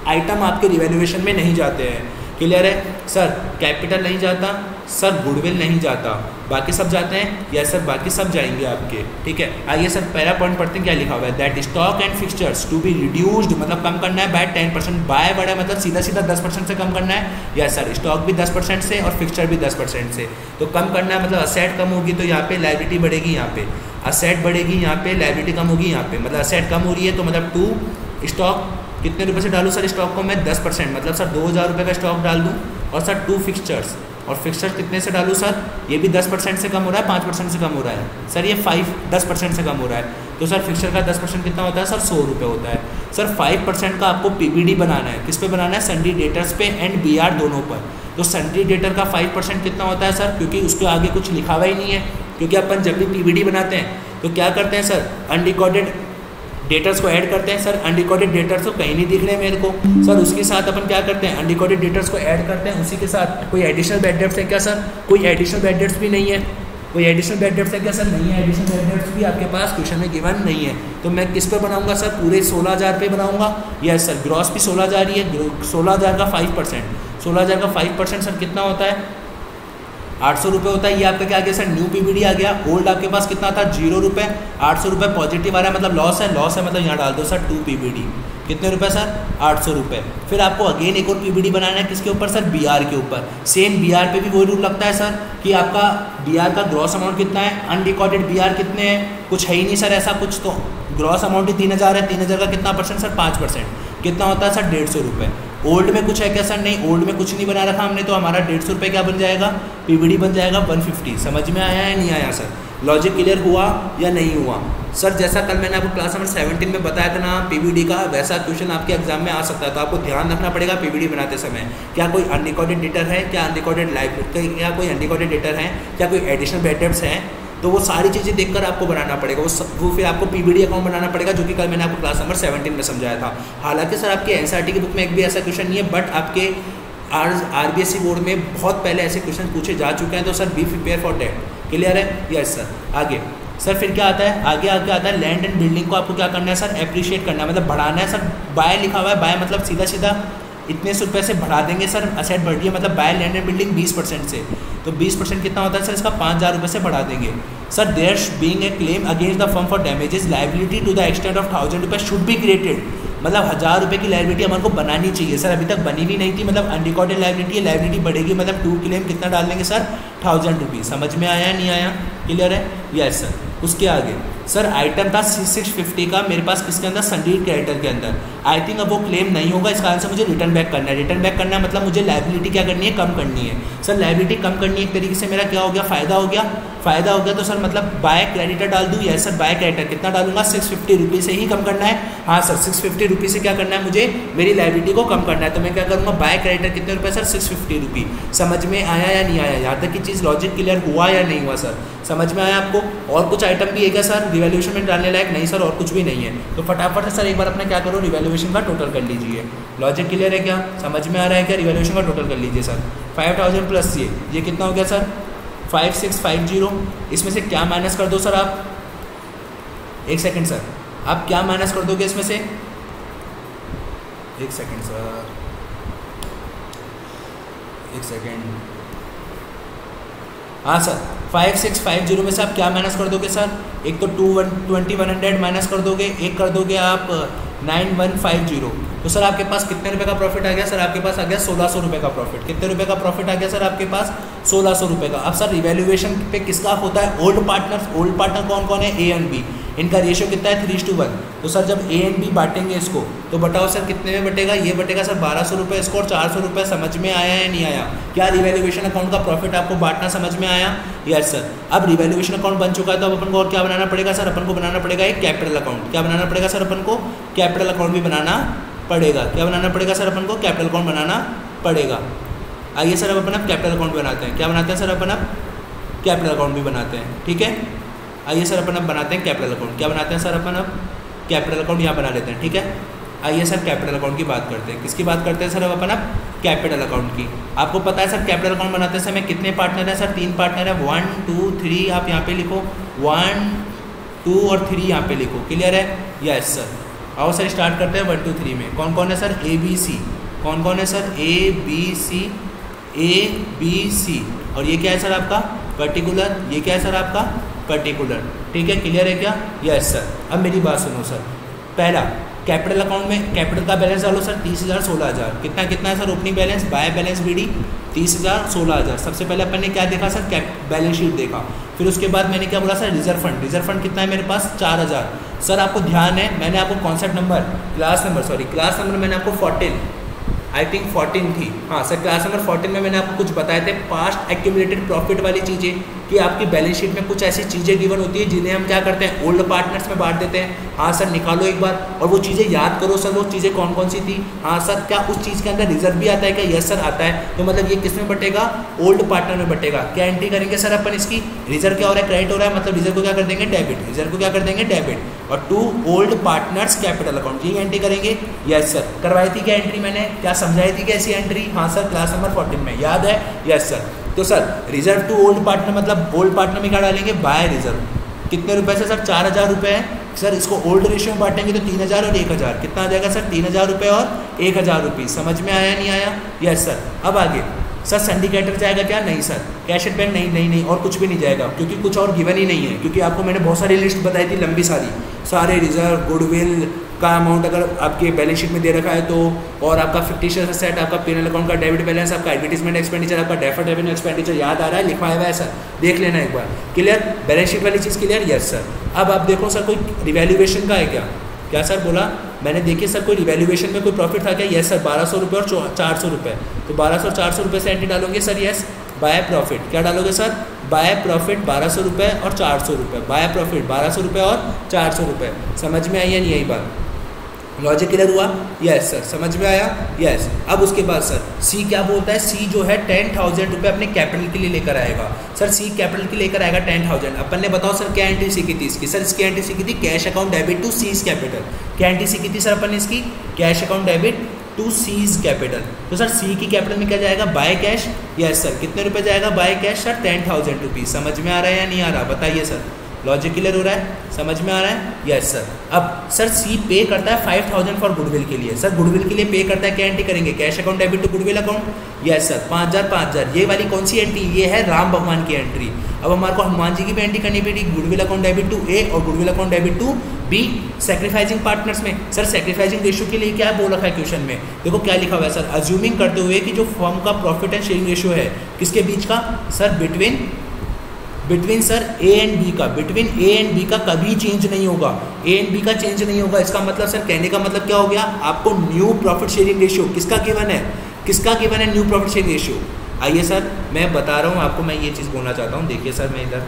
आइटम आपके रिवैल्यूएशन में नहीं जाते हैं। क्लियर है सर, कैपिटल नहीं जाता सर, गुडविल नहीं जाता, बाकी सब जाते हैं। यस सर, बाकी सब जाएंगे आपके। ठीक है, आइए सर पहला पॉइंट पढ़ते हैं, क्या लिखा हुआ है, that stock and fixtures to be reduced, मतलब कम करना है बाय 10%। बाय बड़ा मतलब सीधा 10% से कम करना है। यस सर, स्टॉक भी 10% से और फिक्सचर भी 10% से, तो कम करना है, मतलब असेट कम होगी तो यहाँ पे लायबिलिटी बढ़ेगी, यहाँ पे असेट बढ़ेगी, यहाँ पे लायबिलिटी कम होगी, यहाँ पे मतलब असेट कम हो रही है तो मतलब 2 स्टॉक कितने रुपए से डालूँ सर, स्टॉक को मैं 10%, मतलब सर 2,000 रुपये का स्टॉक डाल दूँ, और सर 2 फिक्सचर्स, और फिक्सचर कितने से डालूँ सर, ये भी 10% से कम हो रहा है, 5% से कम हो रहा है सर, ये 10% से कम हो रहा है, तो सर फिक्सचर का 10% कितना होता है सर, 100 रुपये होता है। सर 5% का आपको पीबीडी बनाना है, किस पे बनाना है, सन्डी डेटर्स पे एंड बीआर दोनों पर। तो सन्डी डेटर का 5% कितना होता है सर, क्योंकि उसके आगे कुछ लिखा हुआ ही नहीं है, क्योंकि अपन जब भी पीबीडी बनाते हैं तो क्या करते हैं सर, अनरिकॉर्डेड डेटर्स को ऐड करते हैं। सर अनरिकॉर्डेड डेटर्स तो कहीं नहीं दिख रहे मेरे को सर, उसके साथ अपन क्या करते हैं, अनरिकॉर्डेड डेटर्स को ऐड करते हैं, उसी के साथ कोई एडिशनल बैड डेट्स है क्या सर, कोई एडिशनल बैड डेट्स भी नहीं है, कोई एडिशनल बैड डेट्स है क्या सर, नहीं है, एडिशनल बैड डेट्स भी आपके पास क्वेश्चन में गिवन नहीं है। तो मैं किस पे बनाऊंगा सर, पूरे 16,000 पे बनाऊंगा। यस सर, ग्रॉस भी 16,000 ही है, 16,000 का 5%, 16,000 का 5% सर कितना होता है, 800 रुपये होता है। ये आपका क्या आ गया सर, न्यू पीबीडी आ गया। ओल्ड आपके पास कितना था, 0 रुपये, 800 रुपये पॉजिटिव आ रहा है, मतलब लॉस है, लॉस है मतलब यहाँ डाल दो सर 2 पीबीडी, कितने रुपए सर, 800 रुपये। फिर आपको अगेन एक और पीबीडी बनाना है, किसके ऊपर सर, बीआर के ऊपर। सेम बीआर पे भी वही रूल लगता है सर कि आपका बीआर का ग्रॉस अमाउंट कितना है, अनरिकॉर्डेड बीआर कितने हैं, कुछ है ही नहीं सर ऐसा कुछ, तो ग्रॉस अमाउंट ही 3,000 है, 3,000 का कितना परसेंट सर, 5%, कितना होता है सर, 150 रुपये। ओल्ड में कुछ है क्या सर, नहीं, ओल्ड में कुछ नहीं बना रखा हमने, तो हमारा 150 रुपये क्या बन जाएगा, पीबीडी बन जाएगा 150। समझ में आया या नहीं आया सर, लॉजिक क्लियर हुआ या नहीं हुआ सर। जैसा कल मैंने आपको क्लास नंबर 17 में बताया था ना पीबीडी का, वैसा क्वेश्चन आपके एग्जाम में आ सकता है, तो आपको ध्यान रखना पड़ेगा पीबीडी बनाते समय, क्या कोई अनरिकॉर्डेड डेटर है, क्या अनरिकॉर्डेड लाइफ, क्या कोई अनरिकॉर्डेड डेटर है, क्या कोई एडिशनल बैड डेट्स हैं, तो वो सारी चीज़ें देखकर आपको बनाना पड़ेगा, वो फिर आपको पीबीडी अकाउंट बनाना पड़ेगा, जो कि कल मैंने आपको क्लास नंबर 17 में समझाया था। हालांकि सर आपके एनसीईआरटी की बुक में एक भी ऐसा क्वेश्चन नहीं है, बट आपके आरबीएससी बोर्ड में बहुत पहले ऐसे क्वेश्चन पूछे जा चुके हैं, तो sir be prepare for that. Clear है, यस सर। आगे सर फिर क्या आता है, आगे आता है लैंड एंड बिल्डिंग को आपको क्या करना है सर, एप्रिशिएट करना है, मतलब बढ़ाना है सर। बाय लिखा हुआ है, बाय मतलब सीधा सीधा इतने से रुपये से बढ़ा देंगे सर, असेट बढ़ रही है मतलब बाय लैंड एंड बिल्डिंग 20% से, तो 20% कितना होता है सर, इसका 5,000 रुपये से बढ़ा देंगे sir. There being a claim against the firm for damages liability to the extent of 1,000 रुपये शुड बी क्रिएटेड। मतलब 1000 रुपये की लाइबिलिटी हमारे को बनानी चाहिए सर, अभी तक बनी भी नहीं थी, मतलब अनरिकॉर्डेड लाइबिलिटी है, लाइबिलिटी बढ़ेगी मतलब टू क्लेम कितना डाल देंगे सर 1000 रुपीज़। समझ में आया नहीं आया, क्लियर है? Yes sir. उसके आगे सर आइटम था 650 का मेरे पास किसके अंदर, संडीड क्रेडिटर के अंदर। आई थिंक अब वो क्लेम नहीं होगा, इस कारण से मुझे रिटर्न बैक करना है। रिटर्न बैक करना है मतलब मुझे लाइबिलिटी क्या करनी है, कम करनी है सर। लाइबिलिटी कम करनी है एक तरीके से, मेरा क्या हो गया, फ़ायदा हो गया। फ़ायदा हो गया तो सर मतलब बाय क्रेडिटर डाल दूँ? यस सर, बाय क्रेडिटर कितना डालूंगा, 650 रुपीज़ से ही कम करना है। हाँ सर, 650 रुपीज़ से क्या करना है, मुझे मेरी लाइबिलिटी को कम करना है। तो मैं क्या करूँगा, बाय क्रेडिटर कितने रुपये सर, 650 रुपीज़। समझ में आया या नहीं आया, यहाँ तक की चीज़ लॉजिक क्लियर हुआ या नहीं हुआ सर? समझ में आया आपको? और कुछ आइटम भी है क्या सर रिवैल्यूएशन में डालने लायक? नहीं सर, और कुछ भी नहीं है। तो फटाफट से सर एक बार अपना क्या करो, रिवैल्यूएशन का टोटल कर लीजिए। लॉजिक क्लियर है क्या, समझ में आ रहा है क्या? रिवैल्यूएशन का टोटल कर लीजिए सर। 5000 प्लस ये कितना हो गया सर, 5650। इसमें से क्या माइनस कर दो सर आप, एक सेकेंड सर, आप क्या माइनस कर दोगे इसमें से, एक सेकेंड सर, एक सेकेंड। हाँ सर, 5650 में से आप क्या माइनस कर दोगे सर, एक तो 2100 माइनस कर दोगे, एक कर दोगे आप 9150। तो सर आपके पास कितने रुपए का प्रॉफिट आ गया सर, आपके पास आ गया 1600 रुपये का प्रॉफिट। कितने रुपए का प्रॉफिट आ गया सर आपके पास, 1600 रुपये का। अब सर रिवैल्यूएशन पे किसका होता है, ओल्ड पार्टनर्स। ओल्ड पार्टनर कौन कौन है, ए एंड बी। इनका रेशियो कितना है, 3:1। तो सर जब ए एंड बी बांटेंगे इसको, तो बताओ सर कितने में बटेगा, ये बटेगा सर 1200 रुपये इसको और 400 रुपये। समझ में आया या नहीं आया? क्या रिवैल्यूएशन अकाउंट का प्रॉफिट आपको बांटना समझ में आया? Yes sir. अब रिवैल्यूएशन अकाउंट बन चुका है, तो अब अपन को और क्या बनाना पड़ेगा सर, अपन को बनाना पड़ेगा एक कैपिटल अकाउंट। क्या बनाना पड़ेगा सर, अपन को कैपिटल अकाउंट भी बनाना पड़ेगा। क्या बनाना पड़ेगा सर, अपन को कैपिटल अकाउंट बनाना पड़ेगा। आइए सर अब अपन अब कैपिटल अकाउंट बनाते हैं। क्या बनाते हैं सर, अपन अब कैपिटल अकाउंट भी बनाते हैं, ठीक है। आइए सर अपन अब बनाते हैं कैपिटल अकाउंट। क्या बनाते हैं सर, अपन अब कैपिटल अकाउंट यहाँ बना लेते हैं, ठीक है। आइए सर कैपिटल अकाउंट की बात करते हैं। किसकी बात करते हैं सर, अब अपन अब कैपिटल अकाउंट की। आपको पता है सर कैपिटल अकाउंट बनाते समय कितने पार्टनर हैं सर, 3 पार्टनर है, 1 2 3। आप यहाँ पे लिखो 1 2 और 3 यहाँ पे लिखो, क्लियर है? Yes sir. आओ सर स्टार्ट करते हैं 1 2 3 में। कौन कौन है सर, ए बी सी। कौन कौन है sir, A B C, A B C. और ये क्या है सर आपका पर्टिकुलर, ये क्या है सर आपका पर्टिकुलर, ठीक है। क्लियर है क्या? Yes sir. अब मेरी बात सुनो सर, पहला कैपिटल अकाउंट में कैपिटल का बैलेंस डालो सर, 30,000 16,000। कितना कितना है sir opening balance, by balance BD 30,000 16,000। सबसे पहले अपन ने क्या देखा सर, बैलेंस शीट देखा। फिर उसके बाद मैंने क्या बोला sir, reserve fund. Reserve fund कितना है मेरे पास, 4000। सर आपको ध्यान है, मैंने आपको कॉन्सेप्ट नंबर क्लास नंबर मैंने आपको 14 आई थिंक 14 थी, हाँ सर क्लास नंबर 14 में मैंने आपको कुछ बताए थे पास्ट एक्यूमुलेटेड प्रॉफिट वाली चीज़ें, कि आपकी बैलेंस शीट में कुछ ऐसी चीज़ें गिवन होती है जिन्हें हम क्या करते हैं, ओल्ड पार्टनर्स में बांट देते हैं। हाँ सर निकालो एक बार और वो चीज़ें याद करो सर, वो चीज़ें कौन कौन सी थी। हाँ सर, क्या उस चीज़ के अंदर रिजर्व भी आता है क्या? यस सर आता है। तो मतलब ये किस में बटेगा, ओल्ड पार्टनर में बटेगा। क्या एंट्री करेंगे सर अपन इसकी, रिजर्व क्या हो रहा है, क्रेडिट हो रहा है, मतलब रिजर्व को क्या कर देंगे, डेबिट। रिजर्व को क्या कर देंगे, डेबिट। और to old partners capital account, ये एंट्री करेंगे। Yes sir. करवाई थी क्या एंट्री, मैंने क्या समझाई थी कैसी एंट्री? हाँ सर क्लास नंबर 14 में, याद है? Yes sir. तो sir reserve to old partner मतलब ओल्ड पार्टनर में क्या डालेंगे, बाय रिजर्व। कितने रुपए से सर, 4000 रुपये है सर। इसको ओल्ड रेशियो में बांटेंगे तो 3000 और 1000, कितना आ जाएगा सर, 3000 रुपये और 1000 रुपये। समझ में आया नहीं आया? Yes sir. अब आगे सर सिंडिकेटर जाएगा क्या? नहीं सर। कैश एट बैंक नहीं और कुछ भी नहीं जाएगा, क्योंकि कुछ और गिवन ही नहीं है। क्योंकि आपको मैंने बहुत सारी लिस्ट बताई थी लंबी सारी, सारे रिजर्व गुडविल का अमाउंट अगर आपके बैलेंस शीट में दे रखा है तो, और आपका फिक्टिशियस असेट, आपका पीएनएल अकाउंट का डेबिट बैलेंस, आपका एडवर्टाइजमेंट एक्सपेंडिचर, आपका डेफर्ड रेवेन्यू एक्सपेंडिचर याद आ रहा है, लिखवाया हुआ है सर, देख लेना एक बार। क्लियर बैलेंस शीट वाली चीज़ क्लियर? Yes sir. अब आप देखो सर कोई रिवैल्यूएशन का है क्या सर बोला मैंने, देखिए सर कोई रिवैल्यूएशन में कोई प्रॉफिट था क्या? यस सर, 1200 रुपये और 400 रुपये। तो 1200 और 400 रुपये से एंट्री डालोगे सर, यस। बाय प्रॉफिट क्या डालोगे सर, बाय प्रॉफिट 1200 रुपये और 400 रुपये। बाय प्रॉफिट 1200 रुपये और 400 रुपये। समझ में आई या नहीं आई बात? लॉजिक क्लियर हुआ? Yes sir. समझ में आया? यस। अब उसके बाद सर सी क्या बोलता है, सी जो है 10,000 रुपये अपने कैपिटल के लिए लेकर आएगा। सर सी कैपिटल के लेकर आएगा 10,000। अपन ने बताओ सर क्या एंट्री सी की थी इसकी? सर इसकी एंट्री सी की थी cash account debit to C's capital. क्या एंट्री सी की थी सर अपन ने इसकी? Cash account debit to C's capital. तो सर सी की कैपिटल में क्या जाएगा, बाय कैश। Yes sir. कितने रुपए जाएगा बाय कैश सर? 10,000 रुपीज़। समझ में आ रहा है या नहीं आ रहा, बताइए सर। लॉजिक क्लियर हो रहा है, समझ में आ रहा है? Yes sir. अब सर सी पे करता है 5000 फॉर गुडविल के लिए। सर गुडविल के लिए पे करता है, क्या एंट्री करेंगे? Cash account debit to goodwill account. Yes sir, 5000 5000। ये वाली कौन सी एंट्री? ये है राम भगवान की एंट्री। अब हमारे को हनुमान जी की भी एंट्री करनी पड़ेगी, goodwill account debit to A और goodwill account debit to B. Sacrificing partners में सर सैक्रिफाइसिंग रेशियो के लिए क्या बोल रखा है क्वेश्चन में? देखो क्या लिखा हुआ है सर, अज्यूमिंग करते हुए कि जो फर्म का प्रॉफिट एंड शेयरिंग रेशियो है किसके बीच का? Sir between sir A and B का, बिटवीन ए एंड बी का कभी चेंज नहीं होगा, ए एंड बी का चेंज नहीं होगा। इसका मतलब सर कहने का मतलब क्या हो गया? आपको न्यू प्रॉफिट शेयरिंग रेशियो किसका गिवन है? किसका गिवन है न्यू प्रॉफिट शेयरिंग रेशियो? आइए सर मैं बता रहा हूँ आपको, मैं ये चीज़ बोलना चाहता हूँ। देखिए सर मैं इधर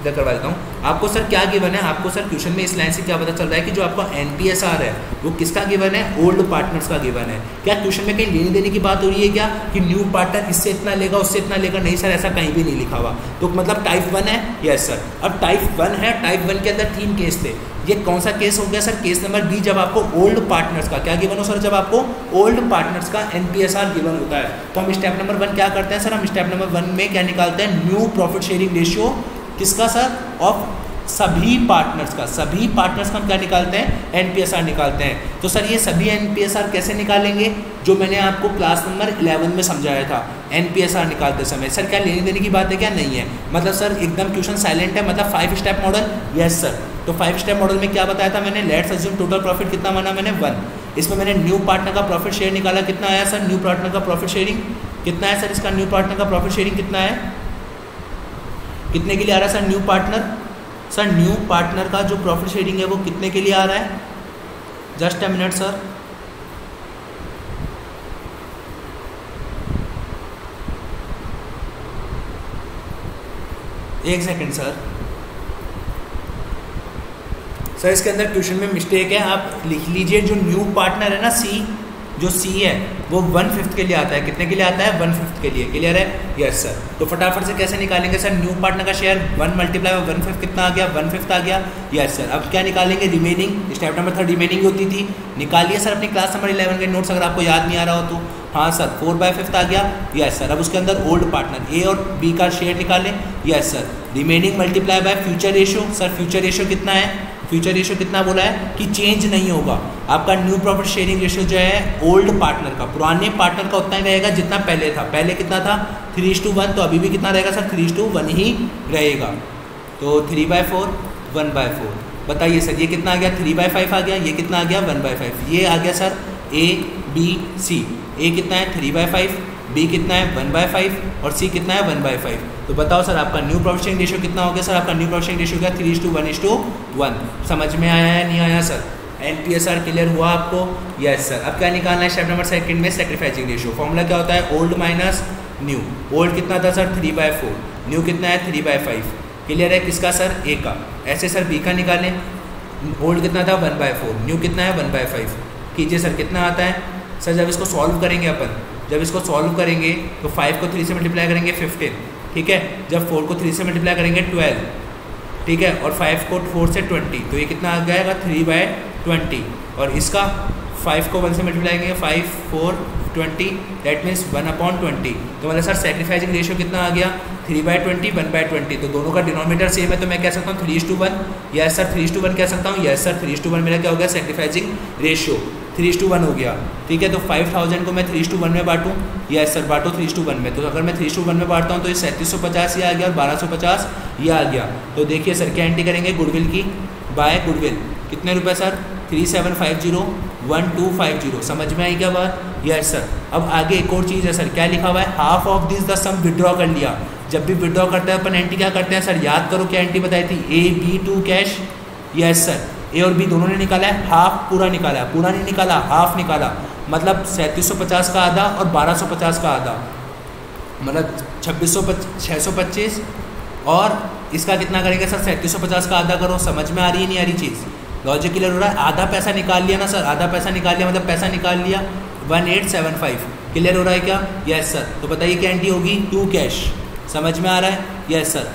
करवा देता हूँ आपको। सर क्या गिवन है आपको? सर क्वेश्चन में इस लाइन से क्या पता चल रहा है कि जो आपका NPSR है वो किसका गिवन है? ओल्ड पार्टनर्स का गिवन है। क्या क्वेश्चन में कहीं लेने देने की बात हो रही है क्या कि न्यू पार्टनर इससे इतना लेगा उससे इतना लेगा? नहीं सर, ऐसा कहीं भी नहीं लिखा हुआ। तो मतलब टाइप 1 है। Yes sir. अब टाइप 1 है, टाइप 1 के अंदर 3 केस थे। ये कौन सा केस हो गया सर? केस नंबर बी, जब आपको ओल्ड पार्टनर्स का क्या गिवन हो सर? जब आपको ओल्ड पार्टनर्स का NPSR गिवन होता है तो हम स्टेप नंबर 1 क्या करते हैं सर? हम स्टेप नंबर 1 में क्या निकालते हैं? न्यू प्रॉफिट शेयरिंग रेशियो किसका सर? ऑफ सभी पार्टनर्स का। सभी पार्टनर्स का हम क्या निकालते हैं? NPSR निकालते हैं। तो सर ये सभी NPSR कैसे निकालेंगे? जो मैंने आपको क्लास नंबर 11 में समझाया था NPSR निकालते समय। सर क्या लेने देने की बात है क्या? नहीं है। मतलब सर एकदम क्वेश्चन साइलेंट है, मतलब 5 स्टेप मॉडल। Yes sir. तो 5 स्टेप मॉडल में क्या बताया था मैंने? लेट्स अज्यूम टोटल प्रॉफिट कितना माना मैंने? 1। इसमें मैंने न्यू पार्टनर का प्रॉफिट शेयर निकाला, कितना आया सर? न्यू पार्टनर का प्रॉफिट शेयरिंग कितना है सर? इसका न्यू पार्टनर का प्रॉफिट शेयरिंग कितना है? कितने के लिए आ रहा है sir new partner? Sir new partner का जो प्रॉफिट शेयरिंग है वो कितने के लिए आ रहा है? Just a minute sir. एक सेकंड सर। सर इसके अंदर क्वेश्चन में मिस्टेक है, आप लिख लीजिए। जो न्यू पार्टनर है ना सी, जो सी है वो 1/5 के लिए आता है। कितने के लिए आता है? 1/5 के लिए। क्लियर है? Yes sir. तो फटाफट से कैसे निकालेंगे सर? न्यू पार्टनर का शेयर 1 मल्टीप्लाई 1/5 कितना आ गया? 1/5 आ गया। Yes sir. अब क्या निकालेंगे? रिमेनिंग। स्टेप नंबर 3 रिमेनिंग होती थी, निकालिए सर अपनी क्लास नंबर 11 के नोट्स, अगर आपको याद नहीं आ रहा हो तो। हाँ सर, 4/5 आ गया। Yes sir. अब उसके अंदर ओल्ड पार्टनर ए और बी का शेयर निकालें। Yes sir. Remaining multiply by future ratio. Sir future ratio कितना है? फ्यूचर रेशियो कितना बोला है कि चेंज नहीं होगा। आपका न्यू प्रॉफिट शेयरिंग रेशियो जो है ओल्ड पार्टनर का, पुराने पार्टनर का उतना ही रहेगा जितना पहले था। पहले कितना था? 3:1। तो अभी भी कितना रहेगा सर? 3:1 ही रहेगा। तो 3/4 1/4। बताइए सर ये कितना आ गया? 3/5 आ गया। ये कितना आ गया? 1/5। ये आ गया sir A B C। A कितना है? 3/5। B कितना है? 1/5 और C कितना है? 1/5। तो बताओ सर आपका न्यू प्रॉफिट शेयरिंग रेशियो कितना हो गया सर? आपका न्यू प्रॉफिट शेयरिंग रेशियो क्या? 3:1:1। समझ में आया है नहीं आया सर? NPSR क्लियर हुआ आपको? Yes sir. अब क्या निकालना है स्टेप नंबर 2 में? Sacrificing ratio. फॉर्मूला क्या होता है? Old minus new. ओल्ड कितना था सर? 3/4। न्यू कितना है? 3/5। क्लियर है? किसका सर? A का। ऐसे सर B का निकालें। ओल्ड कितना था? 1/4। न्यू कितना है? 1/5। कीजिए सर कितना आता है सर? जब इसको सॉल्व करेंगे अपन, जब इसको सॉल्व करेंगे तो 5 को 3 से मल्टीप्लाई करेंगे 15, ठीक है। जब 4 को 3 से मल्टीप्लाई करेंगे 12, ठीक है। और 5 को 4 से 20, तो ये कितना आ जाएगा? 3/20। और इसका 5 को 1 से मल्टीप्लाई करेंगे 5 4 20, दैट मीन्स 1/20। तो मतलब सर सैक्रिफाइसिंग रेशियो कितना आ गया? 3/20 1/20। तो दोनों का डिनोमिनेटर सेम है तो मैं कह सकता हूँ 3:1। यस सर 3:1 कह सकता हूँ। यस सर 3:1 मेरा क्या हो गया? सैक्रिफाइसिंग रेशियो 3:1 हो गया, ठीक है। तो 5000 को मैं 3:1 में बांटूँ। यस सर बांटो 3:1 में। तो अगर मैं 3:1 में बांटता हूँ तो ये 3750 ये आ गया और 1250 ये आ गया। तो देखिए सर क्या एंट्री करेंगे? गुडविल की बाय गुडविल। कितने रुपए सर? 3750 समझ में आई क्या बात? Yes sir. अब आगे एक और चीज़ है सर, क्या लिखा हुआ है? Half of this the sum withdraw कर लिया। जब भी विड्रॉ करते हैं अपन एंट्री क्या करते हैं सर? याद करो क्या एंट्री बताई थी? A B to cash. Yes sir. A और B दोनों ने निकाला है, हाफ पूरा निकाला है। पूरा नहीं निकाला, हाफ निकाला। मतलब 3750 का आधा और 1250 का आधा, मतलब 625। और इसका कितना करेंगे सर? 3750 का आधा करो। समझ में आ रही है नहीं आ रही चीज़? लॉजिक क्लियर हो रहा है? आधा पैसा निकाल लिया ना सर? आधा पैसा निकाल लिया मतलब पैसा निकाल लिया 1875। क्लियर हो रहा है क्या? Yes sir. तो बताइए क्या एंट्री होगी? To cash. समझ में आ रहा है? Yes sir.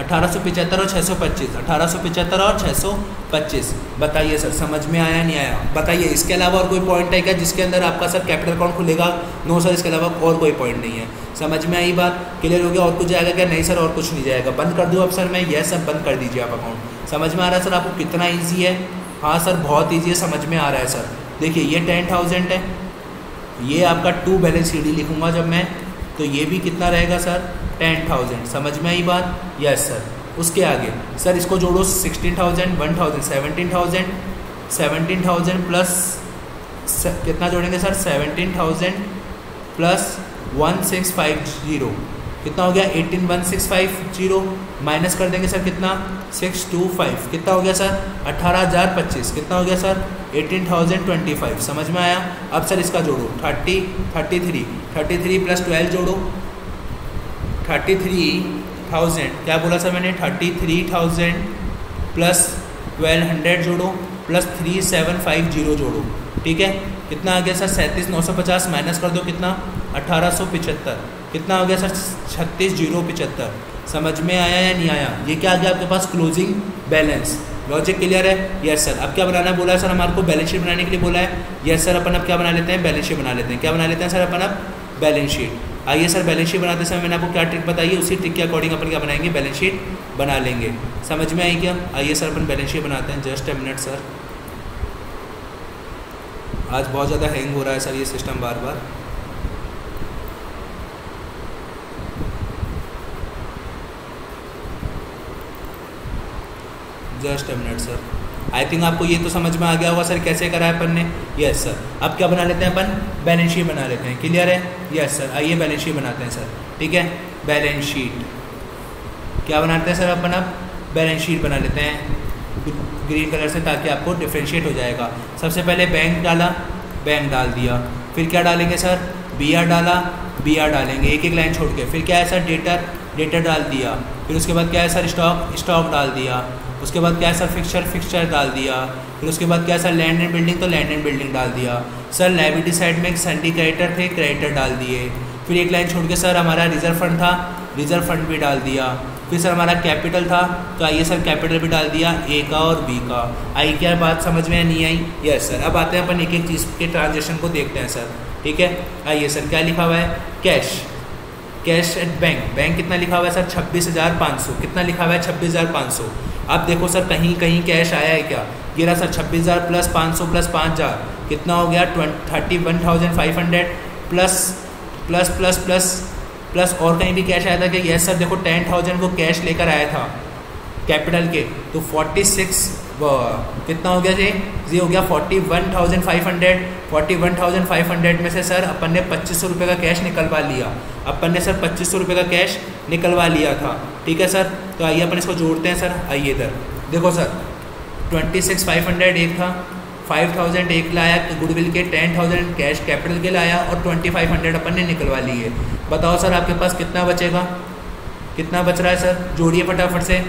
1875 और 625, 1875 और 625। बताइए सर समझ में आया नहीं आया? बताइए इसके अलावा और कोई पॉइंट है क्या जिसके अंदर आपका सर कैपिटल अकाउंट खुलेगा? नो सर, इसके अलावा और कोई पॉइंट नहीं है। समझ में आई बात? क्लियर हो गया? और कुछ जाएगा क्या? नहीं सर, और कुछ नहीं जाएगा। बंद कर दूँ अब सर मैं? यस सर, बंद कर दीजिए आप अकाउंट। समझ में आ रहा है सर आपको कितना ईजी है? हाँ सर बहुत ईजी है, समझ में आ रहा है सर। देखिए ये 10,000 है, ये आपका टू बैलेंस शीट लिखूँगा जब मैं, तो ये भी कितना रहेगा सर? 10,000। समझ में आई बात? Yes sir. उसके आगे सर इसको जोड़ो, 16,000, 1,000, 17,000, 17,000 प्लस कितना जोड़ेंगे सर? 17,000 प्लस 1650 कितना हो गया? 18,1,650 माइनस कर देंगे सर कितना? 625 कितना हो गया सर? 18,025 कितना हो गया सर? 18,025। समझ में आया? अब सर इसका जोड़ो 33 प्लस 12 जोड़ो 33,000, क्या बोला सर मैंने? 33,000 प्लस 1200 जोड़ो प्लस 3750 जोड़ो। ठीक है, कितना आ गया सर? 37,950 माइनस कर दो कितना? 1875 कितना हो गया सर? 36,075। समझ में आया या नहीं आया? ये क्या आ गया आपके पास? Closing balance. लॉजिक क्लियर है? Yes sir. अब क्या बनाना बोला है सर? हमारे को बैलेंस शीट बनाने के लिए बोला है। यस सर, अपन अब क्या बना लेते हैं? बैलेंस शीट बना लेते हैं। क्या बना लेते हैं सर अपन अब? Balance sheet. आइए सर बैलेंस शीट बनाते समय मैंने आपको क्या ट्रिक बताई है, उसी ट्रिक के अकॉर्डिंग अपन क्या बनाएंगे? बैलेंस शीट बना लेंगे। समझ में आई क्या? आइए सर अपन बैलेंस शीट बनाते हैं। जस्ट अ मिनट सर, आज बहुत ज़्यादा हैंग हो रहा है सर ये system bar bar. Just a minute sir. I think आपको ये तो समझ में आ गया होगा सर कैसे करा है अपन ने। Yes sir. अब क्या बना लेते हैं अपन? बैलेंस शीट बना लेते हैं। क्लियर है? Yes sir. आइए बैलेंस शीट बनाते हैं सर। ठीक है, बैलेंस शीट क्या बनाते हैं सर अपन? अब बैलेंस शीट बना लेते हैं ग्रीन कलर से, ताकि आपको डिफ्रेंशिएट हो जाएगा। सबसे पहले बैंक डाला, बैंक डाल दिया। फिर क्या डालेंगे सर? बी आर डाला, बी आर डालेंगे एक एक लाइन छोड़ के। फिर क्या है सर? डेटर, डेटर डाल दिया। फिर उसके बाद क्या है सर? स्टॉक, स्टॉक डाल दिया। उसके बाद क्या है सर? फिक्सचर, फिक्सचर डाल दिया। फिर उसके बाद क्या है सर? लैंड एंड बिल्डिंग, तो लैंड एंड बिल्डिंग डाल दिया। सर लायबिलिटी साइड में एक सन्डी क्रेडिटर थे, क्रेडिटर डाल दिए। फिर एक लाइन छोड़ के सर हमारा रिजर्व फंड था, रिजर्व फंड भी डाल दिया। फिर सर हमारा कैपिटल था, तो आइए सर कैपिटल भी डाल दिया, ए का और बी का। आई क्या बात समझ में नहीं आई? Yes sir. अब आते हैं अपन एक एक चीज़ के ट्रांजेक्शन को देखते हैं सर। ठीक है, आइए सर क्या लिखा हुआ है? Cash, cash at bank, bank कितना लिखा हुआ है सर? 26,500। कितना लिखा हुआ है? 26,500। अब देखो सर कहीं कहीं कैश आया है क्या? ये रहा सर 26,000 प्लस 500 प्लस 5,000 कितना हो गया? 31,500 plus plus plus plus plus और कहीं भी कैश आया था कि? Yes sir. देखो 10,000 को कैश लेकर आया था कैपिटल के, तो 46 कितना हो गया जी? ये हो गया 41,500। 41,500 में से सर अपन ने 2,500 रुपये का कैश निकलवा लिया। अपन ने सर 2,500 रुपये का कैश निकलवा लिया था। ठीक है सर, तो आइए अपन इसको जोड़ते हैं सर। आइए इधर देखो सर, 26,500 एक था, 5,000 एक लाया गुडविल के, 10,000 कैश कैपिटल के लाया और 2,500 अपन ने निकलवा लिए। बताओ सर आपके पास कितना बचेगा? कितना बच रहा है सर? जोड़िए फटाफट से,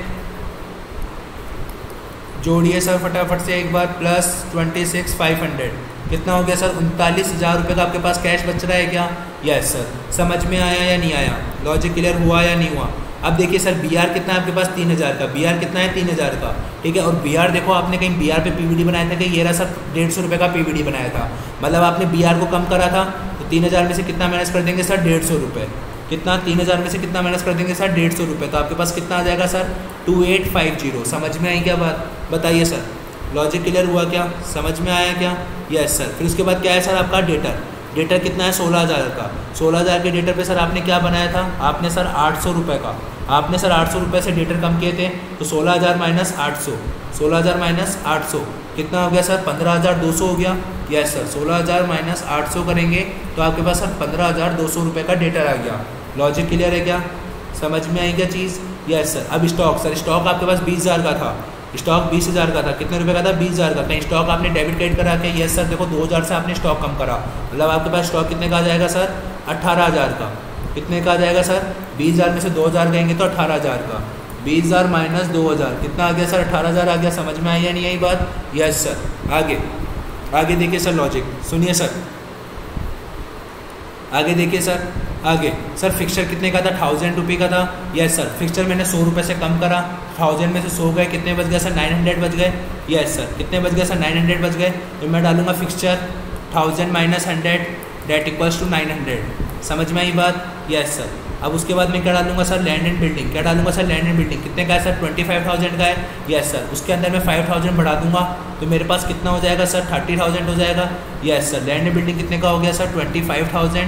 जोड़िए सर फटाफट से एक बार। प्लस 26,500 कितना हो गया सर? 39,000 रुपये का आपके पास कैश बच रहा है क्या? Yes sir. समझ में आया या नहीं आया? लॉजिक क्लियर हुआ या नहीं हुआ? अब देखिए सर बी आर कितना है आपके पास? 3,000 का। बी आर कितना है? 3,000 का। ठीक है, और बी आर देखो आपने कहीं बी आर पे पीवीडी बनाया था कि? ये रहा सर 150 रुपये का पीवीडी बनाया था। मतलब आपने बी आर को कम करा था, तो 3,000 में से कितना माइनस कर देंगे सर? 150 रुपये। कितना? 3,000 में से कितना माइनस कर देंगे सर? 150 रुपये। तो आपके पास कितना आ जाएगा सर? 2,850। समझ में आई क्या बात? बताइए सर, लॉजिक क्लियर हुआ क्या? समझ में आया क्या? Yes sir. फिर उसके बाद क्या है सर आपका? डेटर, डेटर कितना है? 16,000 का। 16,000 के डेटर पे सर आपने क्या बनाया था? आपने सर 800 रुपये का, आपने सर 800 रुपये से डेटर कम किए थे, तो 16,000 माइनस 800, 16,000 माइनस 800 कितना हो गया सर? 15,200 हो गया। Yes sir. 16,000 माइनस 800 करेंगे तो आपके पास सर 15,200 रुपये का डेटर आ गया। लॉजिक क्लियर है क्या? समझ में आई क्या चीज़? Yes sir. अब स्टॉक, सर स्टॉक आपके पास 20,000 का था, स्टॉक 20,000 का था। कितने रुपए का था? 20,000 का। कहीं स्टॉक आपने डेबिट क्रेडिट करा के? Yes sir. देखो 2,000 से आपने स्टॉक कम करा, मतलब आपके पास स्टॉक कितने का आ जाएगा सर? 18,000 का। कितने का आ जाएगा सर? 20,000 में से 2,000 कहेंगे तो 18,000 का। 20,000 माइनस 2,000 कितना आ गया सर? 18,000 आ गया। समझ में आई या नहीं आई बात? Yes sir. आगे आगे देखिए सर, लॉजिक सुनिए सर। आगे देखिए सर, आगे सर फिक्सचर कितने का था, 1000 रुपये का था। यस सर, फिक्सचर मैंने 100 रुपये से कम करा, 1000 में से 100 गए, कितने बच गए सर, 900 बच गए। यस सर, कितने बच गए सर, 900 बच गए। तो मैं डालूंगा fixture 1000 minus 100 that equals to 900। समझ में आई बात। यस सर, अब उसके बाद मैं क्या डालूंगा सर, लैंड एंड बिल्डिंग। क्या डालूंगा सर, लैंड एंड बिल्डिंग कितने का है सर, 25,000 का है। यस सर, उसके अंदर मैं 5,000 बढ़ा दूंगा तो मेरे पास कितना हो जाएगा सर, 30,000 हो जाएगा। Yes sir, land and building कितने का हो गया sir, 25,000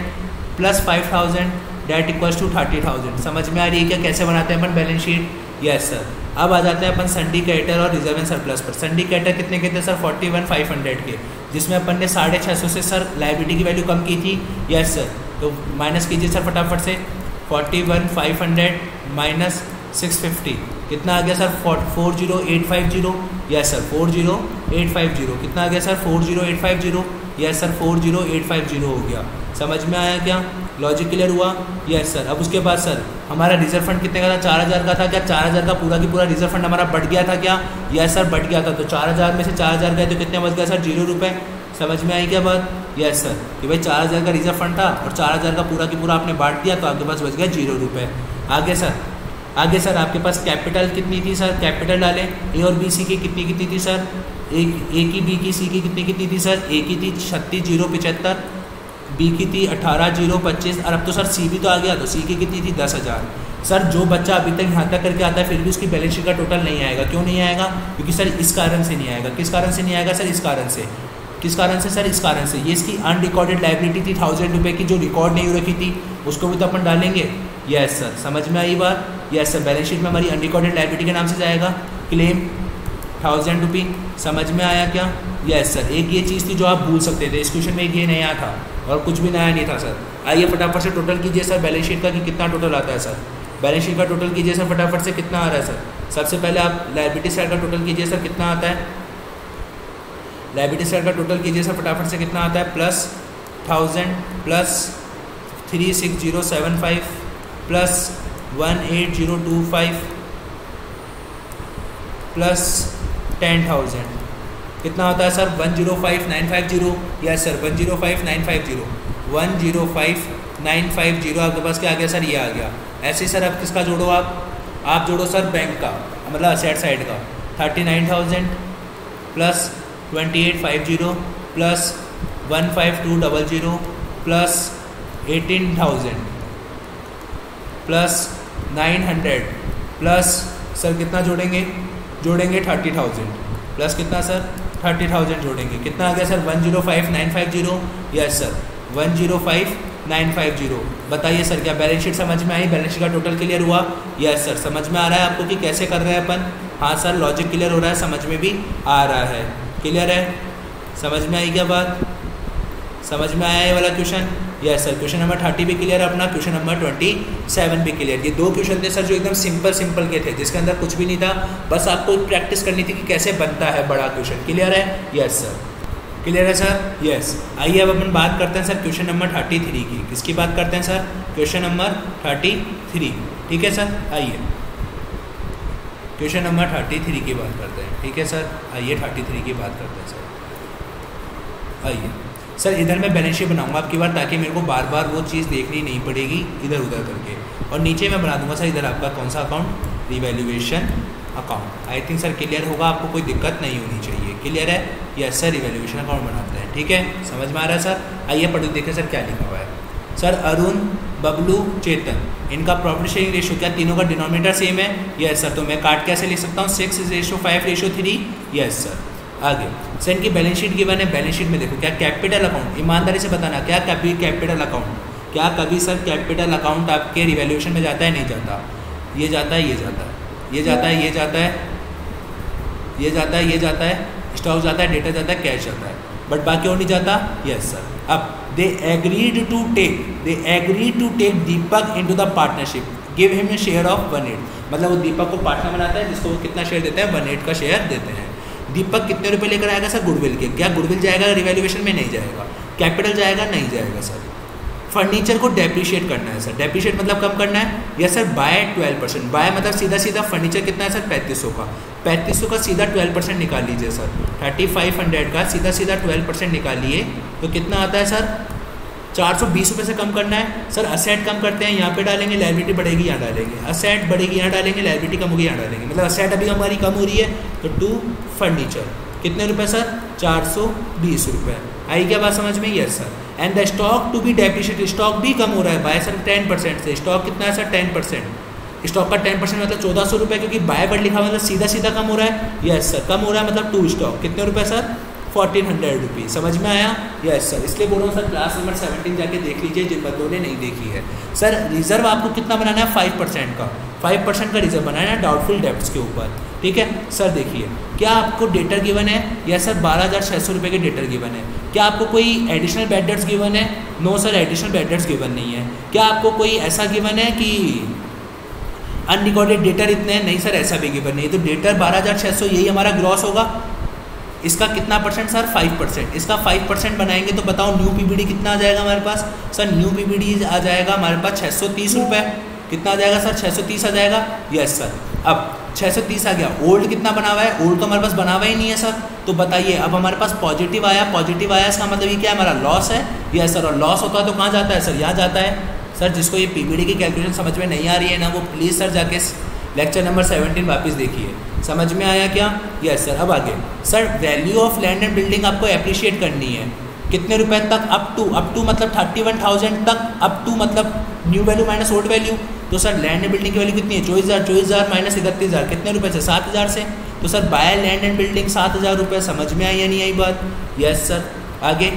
plus 5,000 that equals to 30,000। समझ में आ रही है क्या कैसे बनाते हैं अपन बैलेंस शीट। यस सर, अब आ जाते हैं अपन सिंडिकेटर और रिजर्व एंड सरप्लस पर। सिंडिकेटर कितने के थे सर, 41,500 के, जिसमें अपन ने 650 से सर लायबिलिटी की वैल्यू कम की थी। यस सर, तो माइनस कीजिए सर फटाफट से, 41,500 माइनस 650 कितना आ गया सर, 40850। यस सर, 40850 कितना आ गया सर, 40850। यस सर, 40850 हो गया। समझ में आया क्या, लॉजिक क्लियर हुआ। यस सर, अब उसके बाद सर हमारा रिजर्व फंड कितने का था, 4,000 का था। क्या 4,000 का पूरा की पूरा रिजर्व फंड हमारा बढ़ गया था क्या। यस सर, बढ़ गया था। तो 4,000 में से 4,000 गए तो कितने बच गया सर, 0 रुपये। समझ में आई क्या बात। यस सर, कि भाई 4,000 का रिजर्व फंड था और 4,000 का पूरा की पूरा आपने बांट दिया तो आपके पास बच गया 0 रुपये। आगे सर आपके पास कैपिटल कितनी थी सर, कैपिटल डालें। ए और बी सी की कितनी थी सर, ए की बी की सी की कितनी थी सर, ए की थी 36,075, बी की थी 18,025 और अब तो सर सी भी तो आ गया तो सी की कितनी थी 10,000। सर जो बच्चा अभी तक यहाँ तक करके आता है फिर भी उसकी बैलेंस शीट का टोटल नहीं आएगा, क्यों नहीं आएगा, क्योंकि सर इस कारण से नहीं आएगा। किस कारण से नहीं आएगा सर, इस कारण से। किस कारण से सर, इस कारण से। ये इसकी अनरिकॉर्डेड लायबिलिटी थी 1000 रुपये की, जो रिकॉर्ड नहीं हो रखी थी, उसको भी तो अपन डालेंगे। यस सर, समझ में आई बात। यस सर, बैलेंस शीट में हमारी अनरिकॉर्डेड लायबिलिटी के नाम से जाएगा क्लेम 1000 रुपये। समझ में आया क्या। यस सर, एक ये चीज़ थी जो आप भूल सकते थे, इस क्वेश्चन में ये नया था और कुछ भी नया नहीं था सर। आइए फटाफट से टोटल कीजिए सर बैलेंस शीट का कि कितना टोटल आता है सर। बैलेंस शीट का टोटल कीजिए सर फटाफट से, कितना आ रहा है सर। सबसे पहले आप लायबिलिटी साइड का टोटल कीजिए सर, कितना आता है। लायबिलिटी साइड का टोटल कीजिए सर फटाफट से, कितना आता है, प्लस 1000 प्लस 36075 प्लस 18025 प्लस 10,000 कितना होता है सर, 105,950। यस सर, 105,950, 105,950 आपके पास क्या आ गया सर, ये आ गया। ऐसे सर आप किसका जोड़ो, आप जोड़ो सर बैंक का, मतलब असेट साइड का, 39,000 plus 2850 plus 15200 plus 18,000 plus 900 plus sir कितना जोड़ेंगे 30,000 प्लस कितना सर 30,000 जोड़ेंगे, कितना आ गया सर 105,950। Yes sir, 105,950। बताइए सर क्या बैलेंस शीट समझ में आई, बैलेंस शीट का टोटल क्लियर हुआ। यस सर, समझ में आ रहा है आपको कि कैसे कर रहे हैं अपन। हाँ सर, लॉजिक क्लियर हो रहा है, समझ में भी आ रहा है, क्लियर है। समझ में आई क्या बात, समझ में आया ये वाला question. Yes sir, question number 30 भी क्लियर है अपना, क्वेश्चन नंबर 27 भी क्लियर। ये दो क्वेश्चन थे सर जो एकदम सिंपल के थे, जिसके अंदर कुछ भी नहीं था, बस आपको प्रैक्टिस करनी थी कि कैसे बनता है बड़ा क्वेश्चन। क्लियर है। यस सर, क्लियर है सर। यस, आइए अब अपन बात करते हैं सर क्वेश्चन नंबर 33 की। किसकी बात करते हैं सर, क्वेश्चन नंबर 33। ठीक है सर, आइए क्वेश्चन नंबर 33 की बात करते हैं। ठीक है सर, आइए 33 की बात करते हैं सर। आइए सर, इधर मैं बैलेंस शीट बनाऊंगा आपकी बार, ताकि मेरे को बार बार वो चीज़ देखनी नहीं पड़ेगी इधर उधर करके, और नीचे मैं बना दूंगा सर इधर आपका कौन सा account, revaluation account. I think sir clear होगा, आपको कोई दिक्कत नहीं होनी चाहिए। क्लियर है। यस सर, रिवैल्यूएशन अकाउंट बनाते हैं। ठीक है, समझ में आ रहा है सर। आइए पढ़ो, देखें सर क्या लिखा हुआ है। सर अरुण, बबलू, चेतन, इनका प्रॉफिट शेयरिंग रेशियो क्या, तीनों का डिनोमिनेटर सेम है। यस सर, तो मैं काट कैसे लिख सकता हूँ, 6:5:3। Yes sir. आगे सर इनकी बैलेंस शीट गिवन है। बैलेंस शीट में देखो क्या, कैपिटल अकाउंट, ईमानदारी से बताना क्या कभी कैपिटल अकाउंट, क्या कभी सर कैपिटल अकाउंट आपके रिवैल्यूएशन में जाता है, नहीं जाता। ये जाता है, ये जाता है, ये जाता है, ये जाता है, ये जाता है, ये जाता है, स्टॉक जाता है, डेटा जाता है, कैश जाता है, बट बाकी और नहीं जाता। Yes sir. अब they agreed to take Deepak into the partnership, give him a share of 1/8। मतलब वो दीपक को पार्टनर बनाता है, जिसको वो कितना शेयर देते हैं, 1/8 का शेयर देते हैं। दीपक कितने रुपए लेकर आएगा सर, गुडविल के। क्या गुडविल जाएगा रिवैल्यूएशन में, नहीं जाएगा। कैपिटल जाएगा, नहीं जाएगा सर। फर्नीचर को डेप्रिशिएट करना है सर, डेप्रिशिएट मतलब कम करना है। यस सर, बाय 12%, बाय मतलब सीधा फर्नीचर कितना है सर, 3500 का, 3500 का सीधा 12% निकाल लीजिए सर। 3500 का सीधा 12% निकालिए तो कितना आता है सर, 420 रुपये से कम करना है सर। असेट कम करते हैं, यहाँ पे डालेंगे, लायबिलिटी बढ़ेगी, यहाँ डालेंगे, असेट बढ़ेगी, यहाँ डालेंगे, लायबिलिटी कम होगी, यहाँ डालेंगे, मतलब असेट अभी हमारी कम हो रही है। तो टू फर्नीचर कितने रुपए सर? 420 रुपये। आई क्या बात समझ में? Yes sir. And the stock to be depreciated, stock भी कम हो रहा है बाय सर 10% से। स्टॉक कितना है सर? 10%। स्टॉक का 10% मतलब 1400 रुपये, क्योंकि बाय वर्ड लिखा हुआ मतलब सीधा सीधा कम हो रहा है। यस सर, कम हो रहा है मतलब टू स्टॉक कितने रुपये सर? 1400 रुपीज़। समझ में आया? Yes sir. इसलिए बोल रहा हूँ सर क्लास नंबर 17 जाके देख लीजिए जिन बंदों ने नहीं देखी है। सर रिजर्व आपको कितना बनाना है? 5% का, 5% का रिजर्व बनाना है डाउटफुल डेब्ट्स के ऊपर। ठीक है सर। देखिए क्या आपको डेटर गिवन है? या सर 12,600 रुपये के डेटर गिवन है। क्या आपको कोई एडिशनल बैड डेट्स गिवन है? No sir, additional bad debts given नहीं है। क्या आपको कोई ऐसा गिवन है कि अनरिकॉर्डेड डेटर इतने हैं? नहीं सर, ऐसा भी गिवन नहीं। तो डेटर 12,600 यही हमारा ग्रॉस होगा। इसका कितना परसेंट सर? 5%। इसका 5% बनाएंगे तो बताओ न्यू पीबीडी कितना आ जाएगा हमारे पास? सर न्यू पीबीडी आ जाएगा हमारे पास 630 रुपये। कितना आ जाएगा सर? 630 आ जाएगा। Yes sir. अब 630 आ गया। ओल्ड कितना बना हुआ है? ओल्ड तो हमारे पास बना हुआ ही नहीं है सर। तो बताइए, अब हमारे पास पॉजिटिव आया, पॉजिटिव आया, इसका मतलब ये क्या है? हमारा लॉस है। Yes sir. और लॉस होता है तो कहाँ जाता है सर? यहाँ जाता है। सर जिसको ये पीबीडी की कैलकुलेशन समझ में नहीं आ रही है ना, वो प्लीज़ सर जाके लेक्चर नंबर 17 वापस देखिए। समझ में आया क्या? Yes sir. अब आगे sir, value of land and building आपको एप्रिशिएट करनी है। कितने रुपए तक? अप टू मतलब 31,000 तक। अप टू मतलब new value minus old value. तो सर लैंड एंड बिल्डिंग की वैल्यू कितनी है? 24,000 माइनस 31,000 कितने रुपए से? 7,000 से। तो sir by land and building 7,000 रुपये। समझ में आई या नहीं आई बात? Yes sir. आगे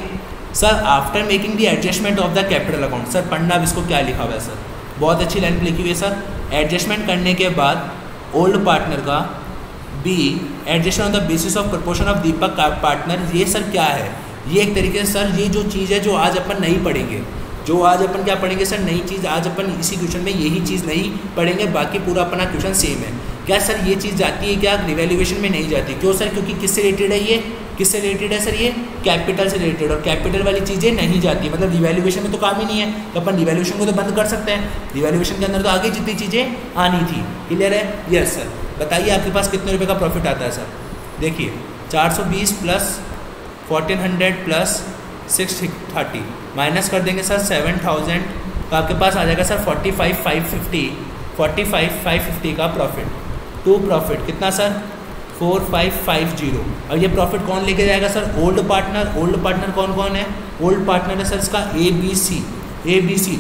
sir, after making the adjustment of the capital account. Sir पढ़ना अब इसको क्या लिखा हुआ है सर? बहुत अच्छी लाइन लिखी हुई है सर। एडजस्टमेंट करने के बाद ओल्ड पार्टनर का B adjustment on the basis of proportion of Deepak partner. ये सर क्या है? ये एक तरीके से सर ये जो चीज़ है जो आज अपन नहीं पढ़ेंगे, जो आज अपन क्या पढ़ेंगे सर? नई चीज़। आज अपन इसी क्वेश्चन में यही चीज़ नहीं पढ़ेंगे, बाकी पूरा अपना क्वेश्चन सेम है। क्या सर ये चीज़ जाती है क्या? रिवैल्यूएशन में नहीं जाती। क्यों सर? क्योंकि किससे रिलेटेड है ये? किससे रिलेटेड है सर? ये कैपिटल से रिलेटेड, और कैपिटल वाली चीज़ें नहीं जाती। मतलब रिवैल्यूएशन में तो काम ही नहीं है, तो अपन रिवैल्यूएशन को तो बंद कर सकते हैं। रिवैल्यूएशन के अंदर तो आगे जितनी चीज़ें आनी थी। क्लियर है? Yes sir. बताइए आपके पास कितने रुपये का प्रॉफिट आता है सर? देखिए 420 प्लस 1400 प्लस 630 माइनस कर देंगे सर 7000, तो आपके पास आ जाएगा सर 45,550 का प्रॉफिट। टू प्रॉफिट कितना सर? 4550। और ये प्रॉफिट कौन लेके जाएगा sir? Old partner. Old partner कौन कौन है? ओल्ड पार्टनर है सर इसका ABC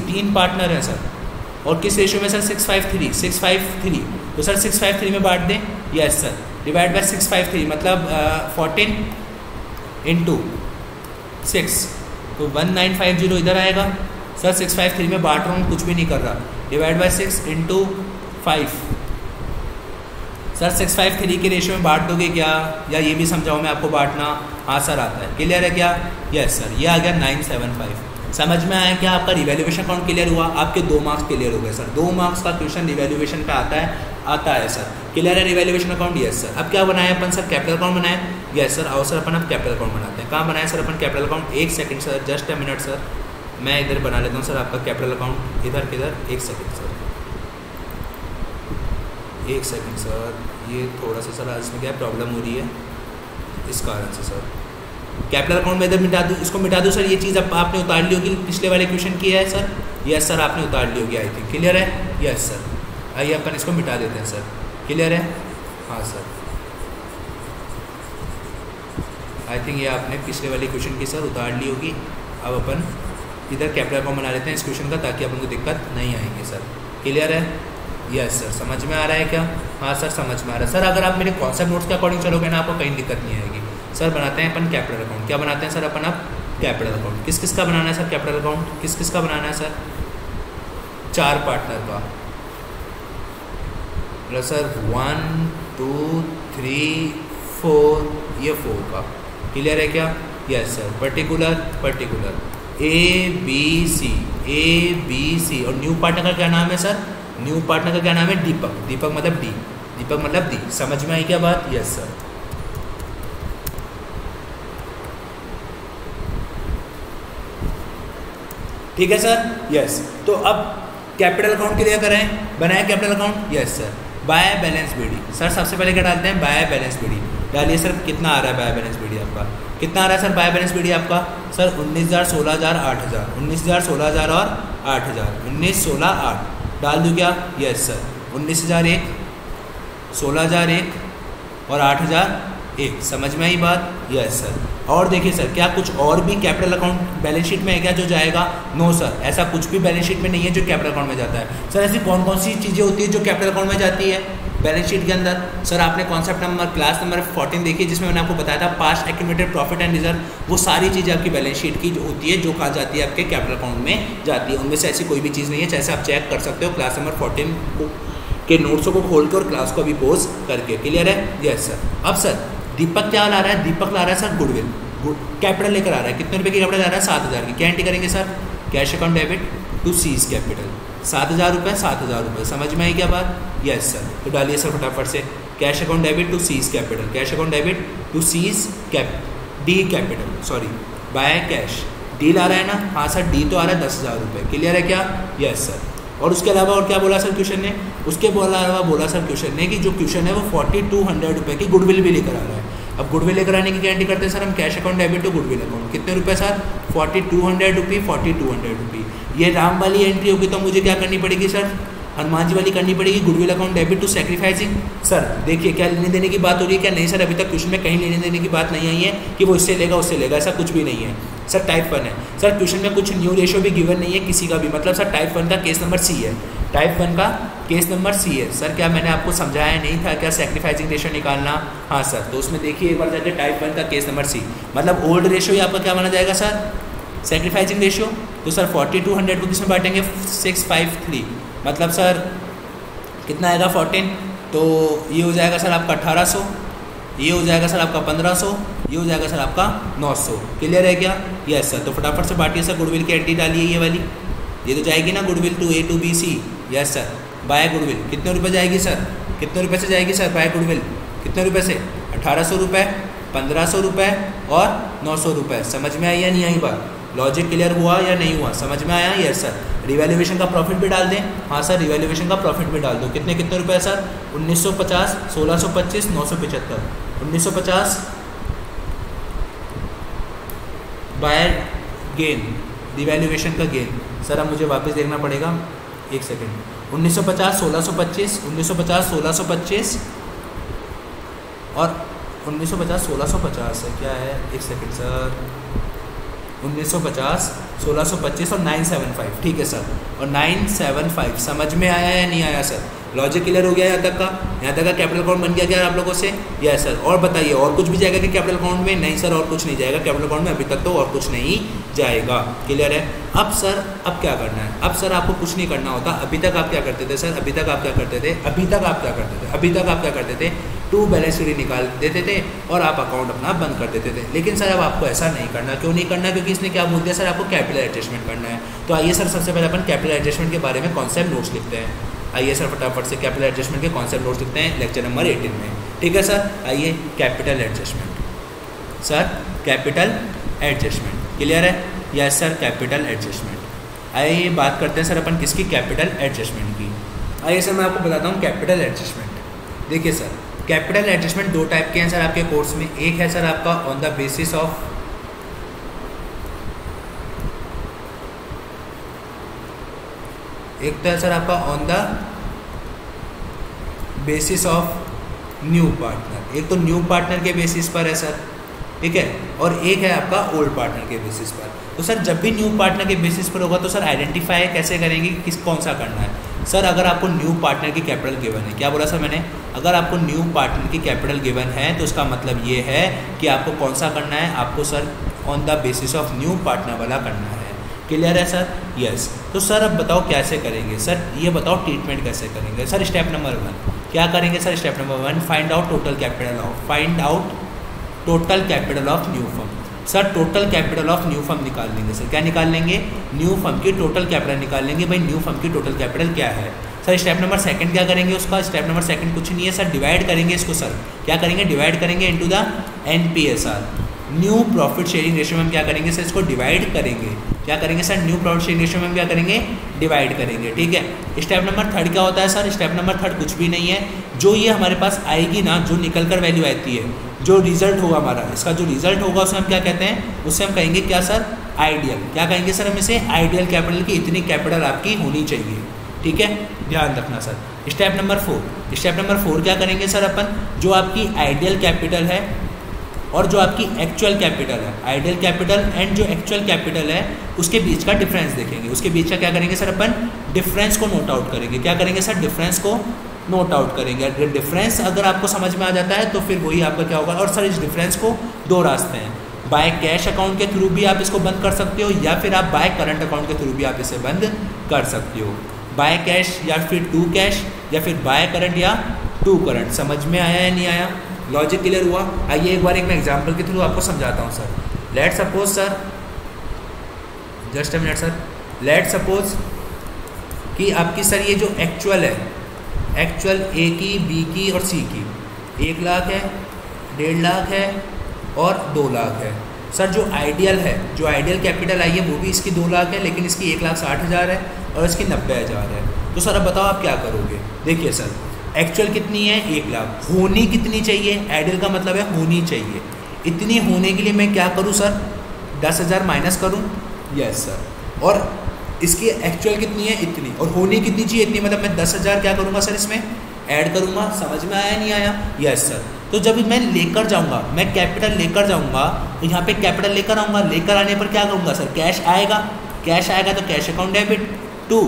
3 पार्टनर है सर। और किस रेशियो में सर? 653। तो सर 653 में बांट दें। Yes sir. डिवाइड बाय 653 मतलब 14 इंटू 6, तो 1950 इधर आएगा सर। 653 में बांट रहा हूँ, कुछ भी नहीं कर रहा। Divide by 6 into 5। सर 653 के रेशियो में बांट दोगे क्या? या ये भी समझाऊँ मैं आपको बांटना? हाँ सर आता है। क्लियर है क्या? Yes sir. ये आ गया 975। समझ में आया क्या? आपका रिवैल्यूएशन अकाउंट क्लियर हुआ। आपके 2 मार्क्स क्लियर हो गए सर। 2 मार्क्स का क्वेश्चन रिवैल्यूएशन पे आता है सर। क्लियर है रिवैल्यूएशन अकाउंट? Yes sir. अब क्या बनाया अपन सर? कैपिटल अकाउंट बनाया। Yes sir. आओ सर अपन अब कैपिटल अकाउंट बनाते हैं। कहाँ बनाया sir upon capital account? 1 second sir, just a minute sir. मैं इधर बना लेता हूँ सर आपका कैपिटल अकाउंट। इधर किधर? 1 सेकंड सर, 1 सेकंड सर। ये थोड़ा सा सर इसमें क्या प्रॉब्लम हो रही है, इस कारण से सर। कैपिटल अकाउंट में इधर मिटा दूँ, इसको मिटा दूँ सर। ये चीज़ अब आपने उतार ली होगी, पिछले वाले क्वेश्चन की है सर। यस सर, आपने उतार ली होगी आई थिंक। क्लियर है? Yes sir. आइए अपन इसको मिटा देते हैं सर। क्लियर है? हाँ सर। आई थिंक ये आपने पिछले वाले क्वेश्चन की सर उतार ली होगी। अब अपन इधर कैपिटल अकाउंट बना लेते हैं इस क्वेश्चन का, ताकि अपन को दिक्कत नहीं आएगी सर। क्लियर है? Yes sir. समझ में आ रहा है क्या? हाँ सर समझ में आ रहा है सर। अगर आप मेरे कॉन्सेप्ट नोट्स के अकॉर्डिंग चलोगे ना, आपको कहीं दिक्कत नहीं आएगी सर। बनाते हैं अपन कैपिटल अकाउंट। क्या बनाते हैं सर अपन अब? Capital account. किस किस का बनाना है सर कैपिटल अकाउंट? किस किस का बनाना है सर? 4 पार्टनर का। मतलब सर 1 2 3 4, ये 4 का। क्लियर है क्या? Yes sir. पर्टिकुलर ABC और न्यू पार्टनर का क्या नाम है सर? न्यू पार्टनर का क्या नाम है? दीपक मतलब डी। समझ में आई क्या बात? Yes sir. ठीक है सर। यस। तो अब कैपिटल अकाउंट क्लियर करें। बनाया capital account? Yes sir. By balance BD sir, सबसे पहले क्या डालते हैं? बाय बैलेंस बीडी डालिए सर। कितना आ रहा है बाय बैलेंस बीडी आपका? कितना आ रहा है सर बाय बैलेंस पीडी आपका? सर 19,000, 16,000, 8,000, 19,000, 16,000 और 8,000, 19, 16, 8 डाल दूँ क्या? यस सर, 19,001, 16,001 और 8,001। समझ में आई बात? Yes sir. और देखिए सर, क्या कुछ और भी कैपिटल अकाउंट बैलेंस शीट में है क्या जो जाएगा? नो सर, ऐसा कुछ भी बैलेंस शीट में नहीं है जो कैपिटल अकाउंट में जाता है। सर ऐसी कौन कौन सी चीज़ें होती है जो कैपिटल अकाउंट में जाती है बैलेंस शीट के अंदर? सर आपने कॉन्सेप्ट नंबर क्लास नंबर 14 देखी, जिसमें मैंने आपको बताया था past accumulated profit and reserve. वो सारी चीज़ें आपकी बैलेंस शीट की जो होती है, जो कहाँ जाती है? आपके कैपिटल अकाउंट में जाती है। उनमें से ऐसी कोई भी चीज़ नहीं है, जैसे आप चेक कर सकते हो क्लास नंबर 14 के नोट्सों को खोल के और क्लास को अभी पोज करके। क्लियर है? Yes sir. अब सर दीपक क्या ला रहा है? दीपक ला रहा है सर गुडविल, कैपिटल लेकर आ रहा है। कितने रुपए की कैपिटल ला रहा है? 7,000 की। क्या एंट्री करेंगे sir? Cash account debit to C's capital, 7,000 रुपये, 7,000 रुपये। समझ में आई क्या बात? Yes sir. तो डालिए सर फटाफट से, cash account debit to C's capital, cash account debit to C's D capital, sorry by cash. D ला रहा है ना? हाँ सर, डी तो आ रहा है 10,000 रुपये। क्लियर है क्या? Yes sir. और उसके अलावा और क्या बोला सर क्वेश्चन ने? उसके अलावा बोला सर क्वेश्चन ने कि जो क्वेश्चन है वो 4,200 रुपये की गुडविल भी लेकर आ रहा है। अब गुडविल लेकर आने की गारंटी करते हैं सर हम, cash account debit to goodwill account. कितने रुपए सर? 4,200 रुपये, 4,200 रुपये। ये राम वाली एंट्री होगी तो मुझे क्या करनी पड़ेगी सर? हनुमान जी वाली करनी पड़ेगी, goodwill account debit to sacrificing. Sir देखिए, क्या लेने देने की बात हो रही है क्या? नहीं सर, अभी तक क्वेश्चन में कहीं लेने देने की बात नहीं आई है कि वो इससे लेगा उससे लेगा, ऐसा कुछ भी नहीं है सर। टाइप 1 है सर, क्वेश्चन में कुछ न्यू रेशियो भी गिवन नहीं है किसी का भी, मतलब सर टाइप 1 का केस नंबर सी है, टाइप 1 का केस नंबर सी है। सर क्या मैंने आपको समझाया नहीं था क्या सैक्रिफाइसिंग रेशियो निकालना? हाँ सर, तो उसमें देखिए एक बार जाके टाइप 1 का केस नंबर सी, मतलब ओल्ड रेशियो ही आपका क्या माना जाएगा सर? Sacrificing ratio. तो सर 4,200 को किसमें बांटेंगे? 653, मतलब सर कितना आएगा? 14। तो ये हो जाएगा सर आपका 1,800, ये हो जाएगा सर आपका 1,500, ये हो जाएगा सर आपका 900। क्लियर है क्या? Yes sir. तो फटाफट से बांटिए सर, गुडविल की एंट्री डालिए ये वाली, ये तो जाएगी ना goodwill to A to B C. Yes sir. By goodwill कितने रुपए जाएगी सर? कितने रुपए से जाएगी सर बाय गुडविल? कितने रुपए से? 1,800 रुपये, 1,500 रुपये और 900 रुपये। समझ में आई या नहीं आई बात? लॉजिक क्लियर हुआ या नहीं हुआ? समझ में आया? Yes sir. रिवैल्यूएशन का प्रॉफिट भी डाल दें? हाँ सर, रिवैल्यूएशन का प्रॉफिट भी डाल दो। कितने कितने रुपए सर? 1,950, 1,625, 975। 1,950 बाय गेन, रिवैल्यूएशन का गेन। सर अब मुझे वापस देखना पड़ेगा, एक सेकेंड। 1,950, 1,625, 1,950, 1,625 और 1,950, 1,650 है क्या है? एक सेकेंड सर, 1,950, 1,625 और 975। ठीक है सर, और 975। समझ में आया या नहीं आया सर? लॉजिक क्लियर हो गया यहाँ तक का? यहाँ तक का कैपिटल अकाउंट बन गया क्या आप लोगों से? Yes sir. और बताइए, और कुछ भी जाएगा कि कैपिटल अकाउंट में? नहीं सर, और कुछ नहीं जाएगा कैपिटल अकाउंट में, अभी तक तो और कुछ नहीं जाएगा। क्लियर है? अब सर अब क्या करना है? अब सर आपको कुछ नहीं करना होता। अभी तक आप क्या करते थे सर? अभी तक आप क्या करते थे? अभी तक आप क्या करते थे? अभी तक आप क्या करते थे? टू बैलेंस शीट निकाल देते थे और आप अकाउंट अपना बंद कर देते थे। लेकिन सर अब आपको ऐसा नहीं करना। क्यों नहीं करना? क्योंकि इसने क्या बोल दिया सर, आपको कैपिटल एडजस्टमेंट करना है। तो आइए सर, सबसे पहले अपन कैपिटल एडजस्टमेंट के बारे में कॉन्सेप्ट नोट्स लिखते हैं। आइए सर फटाफट से कैपिटल एडजस्टमेंट के कॉन्सेप्ट नोट्स लिखते हैं लेक्चर नंबर 18 में। ठीक है सर, आइए capital adjustment. Sir capital adjustment clear है? Yes sir, capital adjustment. आइए बात करते हैं सर अपन किसकी? कैपिटल एडजस्टमेंट की। आइए सर मैं आपको बताता हूँ कैपिटल एडजस्टमेंट। देखिए सर, कैपिटल एडजस्टमेंट दो टाइप के हैं सर आपके कोर्स में। एक है सर आपका ऑन द बेसिस ऑफ, एक तो है सर आपका on the basis of new partner. एक तो न्यू पार्टनर के बेसिस पर है सर, ठीक है, और एक है आपका ओल्ड पार्टनर के बेसिस पर। तो सर जब भी न्यू पार्टनर के बेसिस पर होगा तो सर आइडेंटिफाई कैसे करेंगे कि किस कौन सा करना है? सर अगर आपको न्यू पार्टनर की कैपिटल गिवन है, क्या बोला सर मैंने? अगर आपको न्यू पार्टनर की कैपिटल गिवन है तो उसका मतलब ये है कि आपको कौन सा करना है? आपको sir on the basis of new partner वाला करना है। क्लियर है सर? यस। तो सर अब बताओ कैसे करेंगे? सर ये बताओ ट्रीटमेंट कैसे करेंगे? सर स्टेप नंबर 1 क्या करेंगे? Sir step number 1 find out total capital of, find out total capital of new firm. Sir total capital of new firm निकाल लेंगे। सर क्या निकाल लेंगे? न्यू फर्म की टोटल कैपिटल निकाल लेंगे। भाई न्यू फर्म की टोटल कैपिटल क्या है? सर स्टेप नंबर 2 क्या करेंगे उसका? स्टेप नंबर 2 कुछ नहीं है सर, डिवाइड करेंगे इसको। सर क्या करेंगे? डिवाइड करेंगे into the NPSR, new profit sharing ratio में हम क्या करेंगे सर? इसको डिवाइड करेंगे। क्या करेंगे sir? New profit sharing ratio में हम क्या करेंगे? डिवाइड करेंगे। ठीक है। स्टेप नंबर 3 क्या होता है सर? स्टेप नंबर 3 कुछ भी नहीं है। जो ये हमारे पास आएगी ना, जो निकल कर वैल्यू आती है, जो रिजल्ट होगा हमारा, इसका जो रिजल्ट होगा उसे हम क्या कहते हैं, उससे हम कहेंगे क्या सर, आइडियल। क्या कहेंगे सर हम इसे, आइडियल कैपिटल की इतनी कैपिटल आपकी होनी चाहिए। ठीक है, ध्यान रखना sir. Step number 4, step number 4 क्या करेंगे सर अपन, जो आपकी आइडियल कैपिटल है और जो आपकी एक्चुअल कैपिटल है, आइडियल कैपिटल एंड जो एक्चुअल कैपिटल है उसके बीच का डिफरेंस देखेंगे। उसके बीच का क्या करेंगे सर अपन, डिफरेंस को नोट आउट करेंगे। क्या करेंगे सर, डिफरेंस को नोट आउट करेंगे। अगर डिफरेंस अगर आपको समझ में आ जाता है तो फिर वही आपका क्या होगा। और सर इस डिफरेंस को दो रास्ते हैं, बाय कैश अकाउंट के थ्रू भी आप इसको बंद कर सकते हो या फिर आप बाय करंट अकाउंट के थ्रू भी आप इसे बंद कर सकते हो। बाय कैश या फिर टू कैश या फिर बाय करंट या टू करंट। समझ में आया या नहीं आया, लॉजिक क्लियर हुआ? आइए एक बार एक मैं एग्जांपल के थ्रू आपको समझाता हूँ sir. Let suppose sir, just a minute sir, let suppose कि आपकी सर ये जो एक्चुअल है, एक्चुअल ए की, बी की और सी की 1 लाख है, 1.5 लाख है और 2 लाख है। सर जो आइडियल है, जो आइडियल कैपिटल आई है वो भी इसकी 2 लाख है, लेकिन इसकी 1,60,000 है और इसकी 90,000 है। तो सर अब बताओ आप क्या करोगे। देखिए सर, एक्चुअल कितनी है, 1 लाख, होनी कितनी चाहिए, आइडियल का मतलब है होनी चाहिए। इतनी होने के लिए मैं क्या करूँ सर, 10,000 माइनस करूँ, यस सर। और इसकी एक्चुअल कितनी है, इतनी, और होनी कितनी चाहिए, इतनी, मतलब मैं 10,000 क्या करूँगा सर इसमें ऐड करूँगा। समझ में आया नहीं आया, यस सर। तो जब मैं लेकर जाऊँगा, मैं कैपिटल लेकर जाऊँगा, तो यहाँ पे कैपिटल लेकर आऊँगा, लेकर आने पर क्या करूँगा सर, कैश आएगा, कैश आएगा तो cash account debit to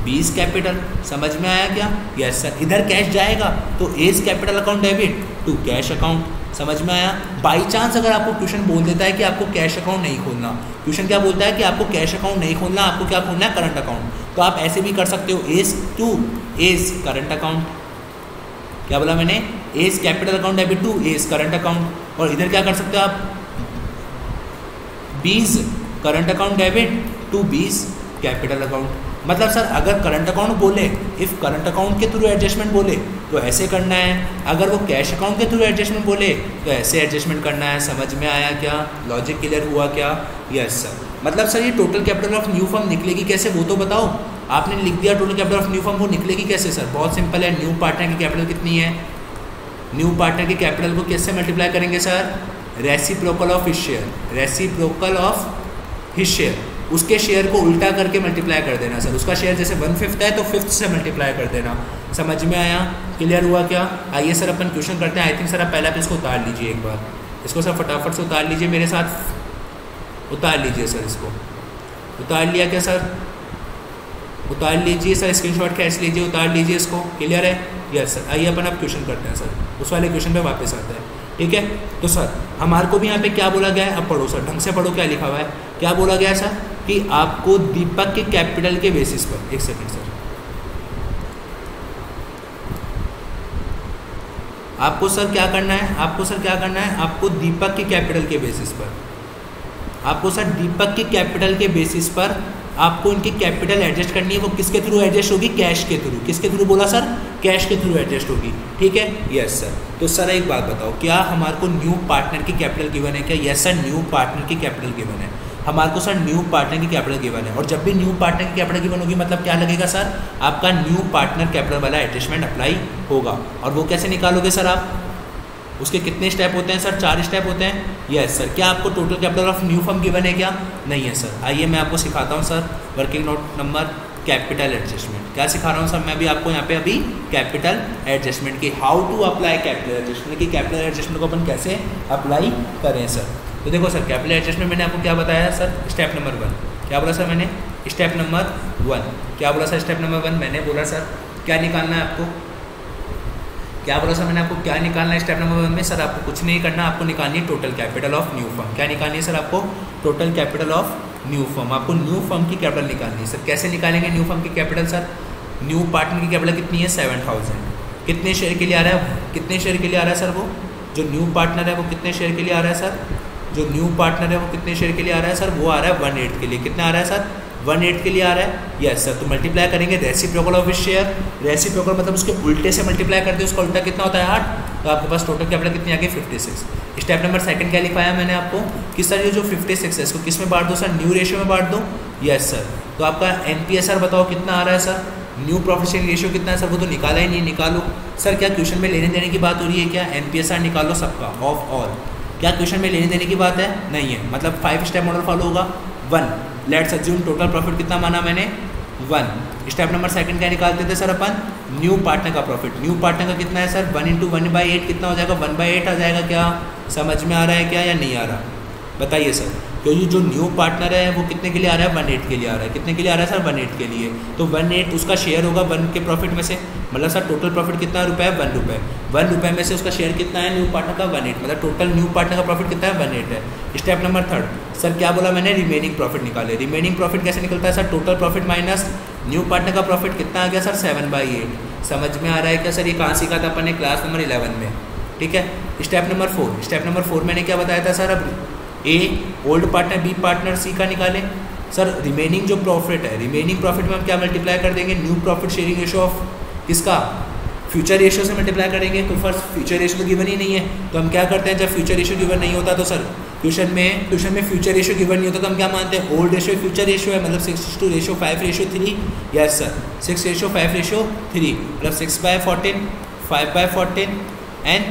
20 capital. समझ में आया क्या, यस सर। इधर कैश जाएगा तो A's capital account debit to cash account. समझ में आया। बाई चांस अगर आपको क्वेश्चन बोल देता है कि आपको कैश अकाउंट नहीं खोलना, क्वेश्चन क्या बोलता है कि आपको कैश अकाउंट नहीं खोलना, आपको क्या खोलना है, करंट अकाउंट, तो आप ऐसे भी कर सकते हो, A's to A's current account. क्या बोला मैंने, A's capital account debit to A's current account. और इधर क्या कर सकते हो आप, 20 current account debit to 20 capital account. मतलब सर अगर करंट अकाउंट बोले, इफ़ करंट अकाउंट के थ्रू एडजस्टमेंट बोले तो ऐसे करना है, अगर वो कैश अकाउंट के थ्रू एडजस्टमेंट बोले तो ऐसे एडजस्टमेंट करना है। समझ में आया क्या, लॉजिक क्लियर हुआ क्या, यस सर। मतलब सर ये total capital of new firm निकलेगी कैसे वो तो बताओ। आपने लिख दिया total capital of new firm, वो निकलेगी कैसे सर, बहुत सिंपल है। न्यू पार्टनर की कैपिटल कितनी है, न्यू पार्टनर की कैपिटल को किससे मल्टीप्लाई करेंगे sir, reciprocal of his share, reciprocal of his share, उसके शेयर को उल्टा करके मल्टीप्लाई कर देना सर। उसका शेयर जैसे 1/5 है तो 5th से मल्टीप्लाई कर देना। समझ में आया, क्लियर हुआ क्या। आइए सर अपन क्वेश्चन करते हैं। आई थिंक सर आप पहले आप इसको उतार लीजिए एक बार, इसको सर फटाफट से उतार लीजिए, मेरे साथ उतार लीजिए सर। इसको उतार लिया क्या सर, उतार लीजिए सर, स्क्रीनशॉट खींच लीजिए, उतार लीजिए इसको, क्लियर है, यस सर। आइए अपन अब क्वेश्चन करते हैं सर, उस वाले क्वेश्चन पे वापस आते हैं, ठीक है। तो सर हमारे को भी यहाँ पे क्या बोला गया है, अब पढ़ो सर, ढंग से पढ़ो क्या लिखा हुआ है। क्या बोला गया है सर कि आपको दीपक के कैपिटल के बेसिस पर, एक सेकंड सर, आपको सर क्या करना है, आपको सर क्या करना है, आपको दीपक के कैपिटल के बेसिस पर, आपको सर दीपक के कैपिटल के बेसिस पर आपको इनकी कैपिटल एडजस्ट करनी है। वो किसके थ्रू एडजस्ट होगी, कैश के थ्रू। किसके थ्रू बोला सर, कैश के थ्रू एडजस्ट होगी, ठीक है, यस सर। तो सर एक बात बताओ, क्या हमारे को न्यू पार्टनर की कैपिटल गिवन है क्या, यस सर, न्यू पार्टनर की कैपिटल गिवन है हमारे को सर, न्यू पार्टनर की कैपिटल गिवन है। और जब भी न्यू पार्टनर की कैपिटल गिवन होगी मतलब क्या लगेगा सर, आपका न्यू पार्टनर कैपिटल वाला एडजस्टमेंट अप्लाई होगा। और वो कैसे निकालोगे सर आप, उसके कितने स्टेप होते हैं सर, 4 स्टेप होते हैं, यस सर। क्या आपको total capital of new firm given है क्या, नहीं है सर। आइए मैं आपको सिखाता हूँ sir, working note number capital adjustment. क्या सिखा रहा हूँ सर मैं अभी आपको यहाँ पे अभी कैपिटल एडजस्टमेंट की, how to apply capital adjustment की, कैपिटल एडजस्टमेंट को अपन कैसे अप्लाई करें सर। तो देखो सर, कैपिटल एडजस्टमेंट मैंने आपको क्या बताया सर, स्टेप नंबर 1 क्या बोला सर मैंने, स्टेप नंबर 1 क्या बोला सर, स्टेप नंबर 1 मैंने बोला सर क्या निकालना है आपको, क्या बोला सर मैंने आपको क्या निकालना है स्टेप नंबर 1 में सर, आपको कुछ नहीं करना, आपको निकालनी है total capital of new firm. क्या निकालनी है सर, आपको total capital of new firm, आपको न्यू फर्म की कैपिटल निकालनी है सर। कैसे निकालेंगे न्यू फर्म की कैपिटल सर, न्यू पार्टनर की कैपिटल कितनी है, 7000। कितने शेयर के लिए आ रहा है, कितने शेयर के लिए आ रहा है सर, वो जो न्यू पार्टनर है वो कितने शेयर के लिए आ रहा है सर, जो न्यू पार्टनर है वो कितने शेयर के लिए आ रहा है सर, वो आ रहा है 1/8 के लिए। कितना आ रहा है सर, 1/8 के लिए आ रहा है, यस सर। तो मल्टीप्लाई करेंगे reciprocal of his share, reciprocal मतलब उसके उल्टे से मल्टीप्लाई कर दिया, उसका उल्टा कितना होता है 8, तो आपके पास टोटल कैपिटल कितनी आ गई 56। स्टेप नंबर 2 क्या लिखवाया मैंने आपको कि सर ये जो 56 है इसको किस में बांट दो सर, न्यू रेशियो में बांट दो, यस सर। तो आपका NPSR बताओ कितना आ रहा है sir, new profit sharing ratio कितना है सर, वो तो निकाला ही नहीं, निकालो सर। क्या क्वेश्चन में लेने देने की बात हो रही है क्या? NPSR निकालो सबका ऑफ ऑल। क्या क्वेश्चन में लेने देने की बात है? नहीं है। मतलब 5 स्टेप मॉडल फॉलो होगा। 1 लेट्स अज्यूम टोटल प्रॉफिट कितना माना मैंने? 1। स्टेप नंबर सेकंड क्या निकालते थे सर अपन? न्यू पार्टनर का प्रॉफिट। न्यू पार्टनर का कितना है सर? 1 × 1/8 कितना हो जाएगा? 1/8 आ जाएगा। क्या समझ में आ रहा है क्या या नहीं आ रहा? बताइए सर। क्योंकि जो न्यू पार्टनर है वो कितने के लिए आ रहा है? 1/8 के लिए आ रहा है। कितने के लिए आ रहा है सर? 1/8 के लिए। तो 1/8 उसका शेयर होगा 1 के प्रॉफिट में से। मतलब सर टोटल प्रॉफिट कितना रुपये है? 1 रुपये। 1 रुपये में से उसका शेयर कितना है न्यू पार्टनर का? 1/8। मतलब टोटल न्यू पार्टनर का प्रॉफिट कितना है? 1/8 है। स्टेप नंबर 3 सर क्या बोला मैंने? रिमेनिंग प्रॉफिट निकाले। रिमेनिंग प्रॉफिट कैसे निकलता है sir? Total profit minus new partner का प्रॉफिट कितना आ गया सर? 7/8। समझ में आ रहा है क्या सर? ये कहाँ सीखा था अपन ने? क्लास नंबर 11 में। ठीक है। Step number 4। स्टेप नंबर 4 मैंने क्या बताया था सर? अब ए ओल्ड पार्टनर, बी पार्टनर, सी का निकालें सर। रिमेनिंग जो प्रॉफिट है, रिमेनिंग प्रॉफिट में हम क्या मल्टीप्लाई कर देंगे? New profit sharing ratio of किसका? फ्यूचर रेशियो से मल्टीप्लाई करेंगे। तो फर्स्ट फ्यूचर रेशियो तो गिवन ही नहीं है, तो हम क्या करते हैं? जब फ्यूचर रेशियो गिवन नहीं होता तो सर ट्यूशन में फ्यूचर रेशियो गिवन नहीं होता तो हम क्या मानते हैं? ओल्ड रेशियो फ्यूचर रेशियो है, मतलब 6:5:3। यस सर, 6:5:3 मतलब 6/14, 5/14 एंड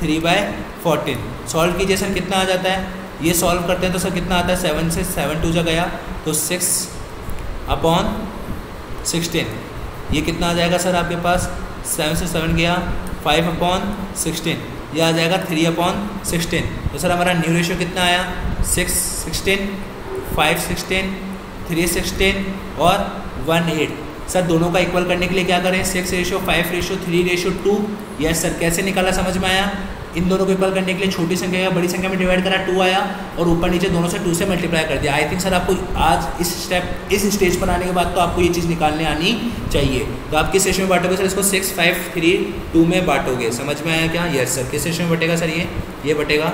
3/14। सॉल्व कीजिए सर, कितना आ जाता है? ये सॉल्व करते हैं तो सर कितना आता है? 7 से 7 2 जा गया तो 6/16। ये कितना आ जाएगा सर आपके पास? 7 से 7 गया 5/16। ये आ जाएगा 3/16। तो सर हमारा न्यू रेशियो कितना आया? 6/16, 5/16, 3/16 और 1/8। सर दोनों का इक्वल करने के लिए क्या करें? 6:5:3:2। यस सर, कैसे निकाला समझ में आया? इन दोनों को इक्वल करने के लिए छोटी संख्या या बड़ी संख्या में डिवाइड करा, 2 आया और ऊपर नीचे दोनों से 2 से मल्टीप्लाई कर दिया। आई थिंक सर आपको आज इस स्टेज पर आने के बाद तो आपको ये चीज़ निकालने आनी चाहिए। तो आप किस रेशियो में बांटोगे सर इसको? 6:5:3:2 में बांटोगे। समझ में आया क्या? Yes sir. किस रेशियो में बटेगा सर? ये बटेगा,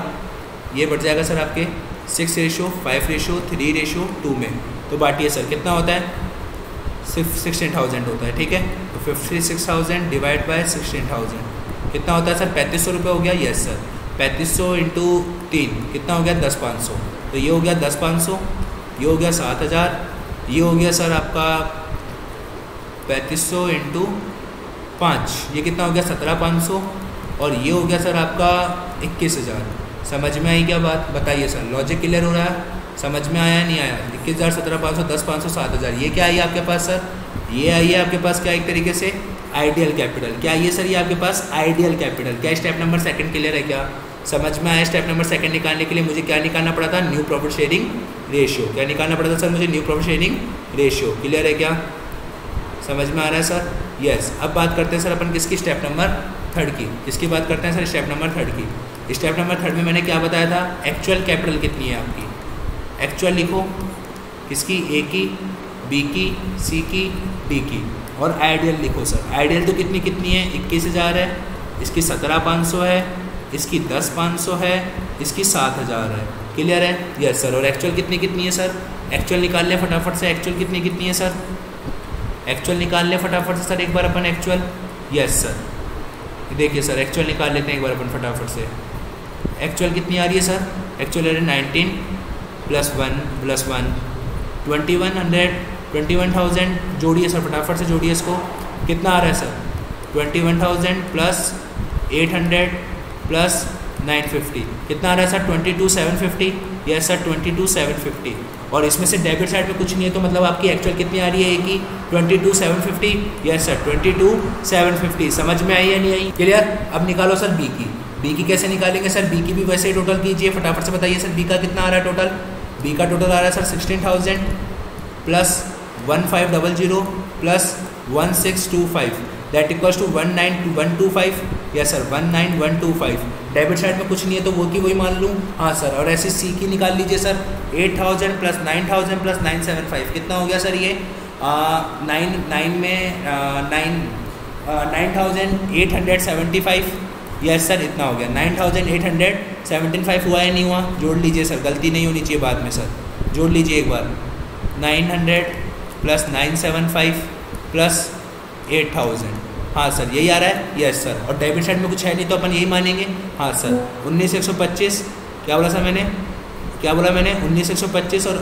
ये बढ़ जाएगा सर आपके 6:5:3:2 में। तो बांटिए सर, कितना होता है? 16,000 होता है। ठीक है, तो 56,000 डिवाइड बाय 16,000 कितना होता है सर? 3500 रुपये हो गया। यस सर, 3500 × 3 कितना हो गया? 10,500। तो ये हो गया 10,500, ये हो गया 7,000, ये हो गया सर आपका 3500 × 5, ये कितना हो गया? 17,500 और ये हो गया सर आपका 21,000। समझ में आई क्या बात? बताइए सर, लॉजिक क्लियर हो रहा है? समझ में आया नहीं आया? 21,000, 17,500, 10,500, 7,000। ये क्या आई आपके पास सर? ये आई है आपके पास क्या? एक तरीके से आइडियल कैपिटल। क्या ये सर? ये आपके पास आइडियल कैपिटल। क्या स्टेप नंबर 2 क्लियर है क्या? समझ में आया? स्टेप नंबर 2 निकालने के लिए मुझे क्या निकालना पड़ा था? New profit sharing ratio. क्या निकालना पड़ा था सर मुझे? New profit sharing ratio. Clear है क्या? समझ में आ रहा है सर? यस। अब बात करते हैं सर अपन किसकी? स्टेप नंबर 3 की। किसकी बात करते हैं सर? स्टेप नंबर 3 की। स्टेप नंबर 3 में मैंने क्या बताया था? एक्चुअल कैपिटल कितनी है आपकी? एक्चुअल लिखो, किसकी? ए की, बी की, सी की, डी की। और आइडियल लिखो सर। आइडियल तो कितनी कितनी है? 21,000 है, इसकी 17,500 है, इसकी 10,500 है, इसकी 7,000 है। क्लियर है? Yes sir. और एक्चुअल कितनी कितनी है सर? एक्चुअल निकाल लें फटाफट से। एक्चुअल कितनी कितनी है सर? एक्चुअल निकाल लें फटाफट से सर एक बार अपन एक्चुअल। यस सर, देखिए सर एक्चुअल निकाल लेते हैं एक बार अपन फटाफट से। एक्चुअल कितनी आ रही है सर? एक्चुअल है 19 + 1 + 1 21,000 जोड़िए सर फटाफट से, जोड़िए इसको। कितना आ रहा है सर? 21,000 + 800 + 950 कितना आ रहा है सर? 22,750। Yes sir, 22,750। और इसमें से डेबिट साइड में कुछ नहीं है तो मतलब आपकी एक्चुअल कितनी आ रही है? एक ही 22,750। Yes sir, 22,750। समझ में आई या नहीं आई? क्लियर? अब निकालो सर बी की। बी की कैसे निकालेंगे सर? बी की भी वैसे ही टोटल कीजिए फटाफट से। बताइए सर बी का कितना आ रहा है टोटल? बी का टोटल आ रहा है sir 16,000 + 1,500 + 1,625 that equals to 19,125। Yes sir, 19,125। Debit side में कुछ नहीं है तो वो की वही मान लूँ। हाँ सर। और ऐसे सी की निकाल लीजिए सर। 8,000 + 9,000 + 975 कितना हो गया सर? ये 9,875। यस सर, इतना हो गया। 9,875 हुआ या नहीं हुआ? जोड़ लीजिए सर, गलती नहीं होनी चाहिए बाद में सर। जोड़ लीजिए एक बार। 900 + 975 + 8,000। हाँ सर, यही आ रहा है। Yes sir. और डेबिट साइड में कुछ है नहीं तो अपन यही मानेंगे। हाँ सर, 19,125 क्या बोला सर मैंने? 19,125 और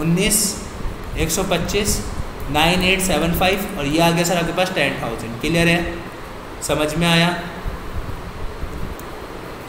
19,125 9875 और ये आ गया सर आपके पास 10,000। क्लियर है, समझ में आया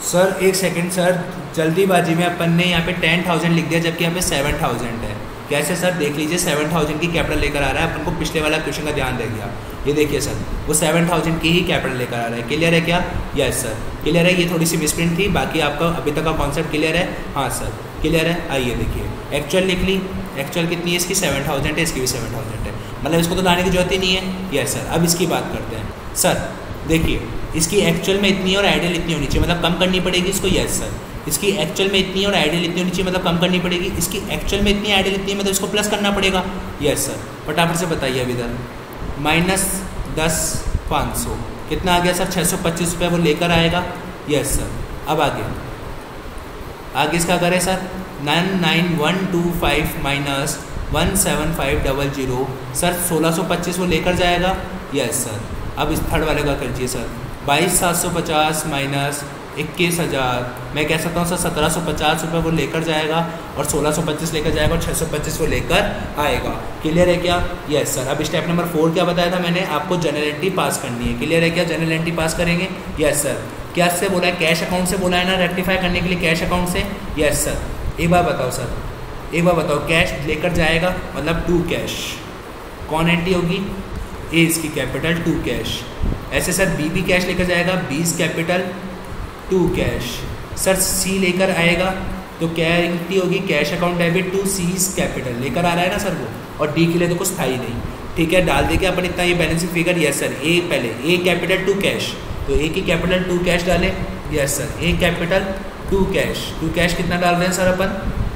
सर? एक सेकंड सर, जल्दीबाजी में अपन ने यहाँ पे 10,000 लिख दिया जबकि यहाँ पे 7,000 है। कैसे सर? देख लीजिए 7,000 की कैपिटल लेकर आ रहा है, अपन को पिछले वाला क्वेश्चन का ध्यान रह गया। ये देखिए सर, वो 7,000 की ही कैपिटल लेकर आ रहा है। क्लियर है क्या? यस सर क्लियर है। ये थोड़ी सी मिसप्रिंट थी, बाकी आपका अभी तक का कॉन्सेप्ट क्लियर है? हाँ सर क्लियर है। आइए देखिए, एक्चुअल लिख ली। एक्चुअल कितनी है इसकी? 7,000 है, इसकी भी 7,000 है, मतलब इसको तो लाने की जरूरत ही नहीं है। यस सर, अब इसकी बात करते हैं। सर देखिए, इसकी एक्चुअल में इतनी और आइडियल इतनी होनी चाहिए, मतलब कम करनी पड़ेगी इसको। यस सर, इसकी एक्चुअल में इतनी और आइडियल इतनी होनी चाहिए, मतलब कम करनी पड़ेगी। इसकी एक्चुअल में इतनी आइडियल इतनी, मतलब इसको प्लस करना पड़ेगा। यस सर, फटाफट से बताइए अभी इधर। -10,500 कितना आ गया सर? 625 रुपये वो लेकर आएगा। यस सर, अब आगे इसका करें सर। 99,125 माइनस 17500 सर 1625 वो लेकर जाएगा। यस सर, अब इस थर्ड वाले का करिए सर। 22,750 माइनस 21,000, मैं कह सकता हूँ सर 1,750 रुपये वो लेकर जाएगा और 1,625 लेकर जाएगा और 625 वो लेकर आएगा। क्लियर है क्या? Yes sir. अब स्टेप नंबर 4 क्या बताया था मैंने आपको? जनरल एंट्री पास करनी है। क्लियर है क्या? जनरल एंट्री पास करेंगे। Yes sir. क्या से बोला है? कैश अकाउंट से बोला है ना रेक्टिफाई करने के लिए, कैश अकाउंट से। Yes sir. एक बार बताओ सर, एक बार बताओ, कैश लेकर जाएगा मतलब टू कैश, कौन एंट्री होगी? ए इसकी कैपिटल, टू कैश। ऐसे सर बी भी कैश लेकर जाएगा, 20 capital, to cash. Sir C लेकर आएगा तो क्या एंट्री होगी? Cash account debit to C's capital, लेकर आ रहा है ना सर वो, और डी के लिए तो कुछ था ही नहीं। ठीक है, डाल देंगे अपन इतना ये बैलेंसिंग फिगर। यस सर, ए पहले ए कैपिटल टू कैश, तो ए की कैपिटल टू कैश डालें। यस सर, ए capital to cash, to cash कितना डाल रहे हैं सर अपन?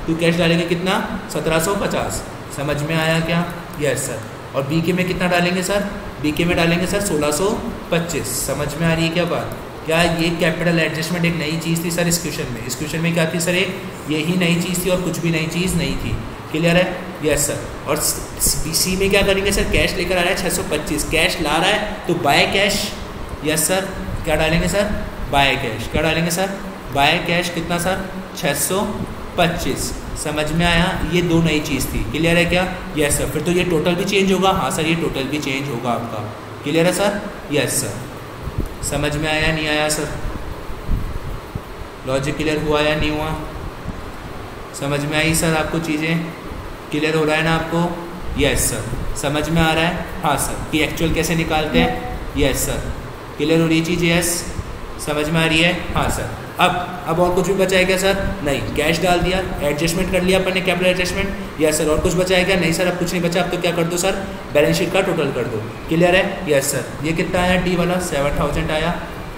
टू कैश डालेंगे कितना? 1750। समझ में आया क्या? Yes sir. और बी के में कितना डालेंगे सर? बी के में डालेंगे सर 1625। समझ में आ रही है क्या बात? क्या ये कैपिटल एडजस्टमेंट एक नई चीज़ थी सर इस क्वेश्चन में? इस क्वेश्चन में क्या थी सर? यही नई चीज़ थी और कुछ भी नई चीज़ नहीं थी। क्लियर है? Yes sir. और सी में क्या करेंगे सर? कैश लेकर आ रहा है 625, कैश ला रहा है तो बाय कैश। यस सर, क्या डालेंगे सर? By cash. क्या डालेंगे सर? By cash. कितना सर? 625। समझ में आया? ये दो नई चीज़ थी। क्लियर है क्या? Yes sir. फिर तो ये टोटल भी चेंज होगा। हाँ सर, ये टोटल भी चेंज होगा आपका। क्लियर है सर? Yes sir. समझ में आया नहीं आया सर? लॉजिक क्लियर हुआ या नहीं हुआ? समझ में आई सर आपको चीज़ें? क्लियर हो रहा है ना आपको? Yes sir. समझ में आ रहा है? हाँ सर। कि एक्चुअल कैसे निकालते हैं? Yes sir. क्लियर हो रही चीज़? यस। समझ में आ रही है? हाँ सर। अब और कुछ भी बचा है क्या सर? नहीं, कैश डाल दिया, एडजस्टमेंट कर लिया अपन ने, कैपिटल एडजस्टमेंट। Yes sir. और कुछ बचा है क्या? नहीं सर, अब कुछ नहीं बचा। अब तो क्या कर दो सर? बैलेंस शीट का टोटल कर दो। क्लियर है? Yes sir. ये कितना आया? डी वाला 7,000 आया।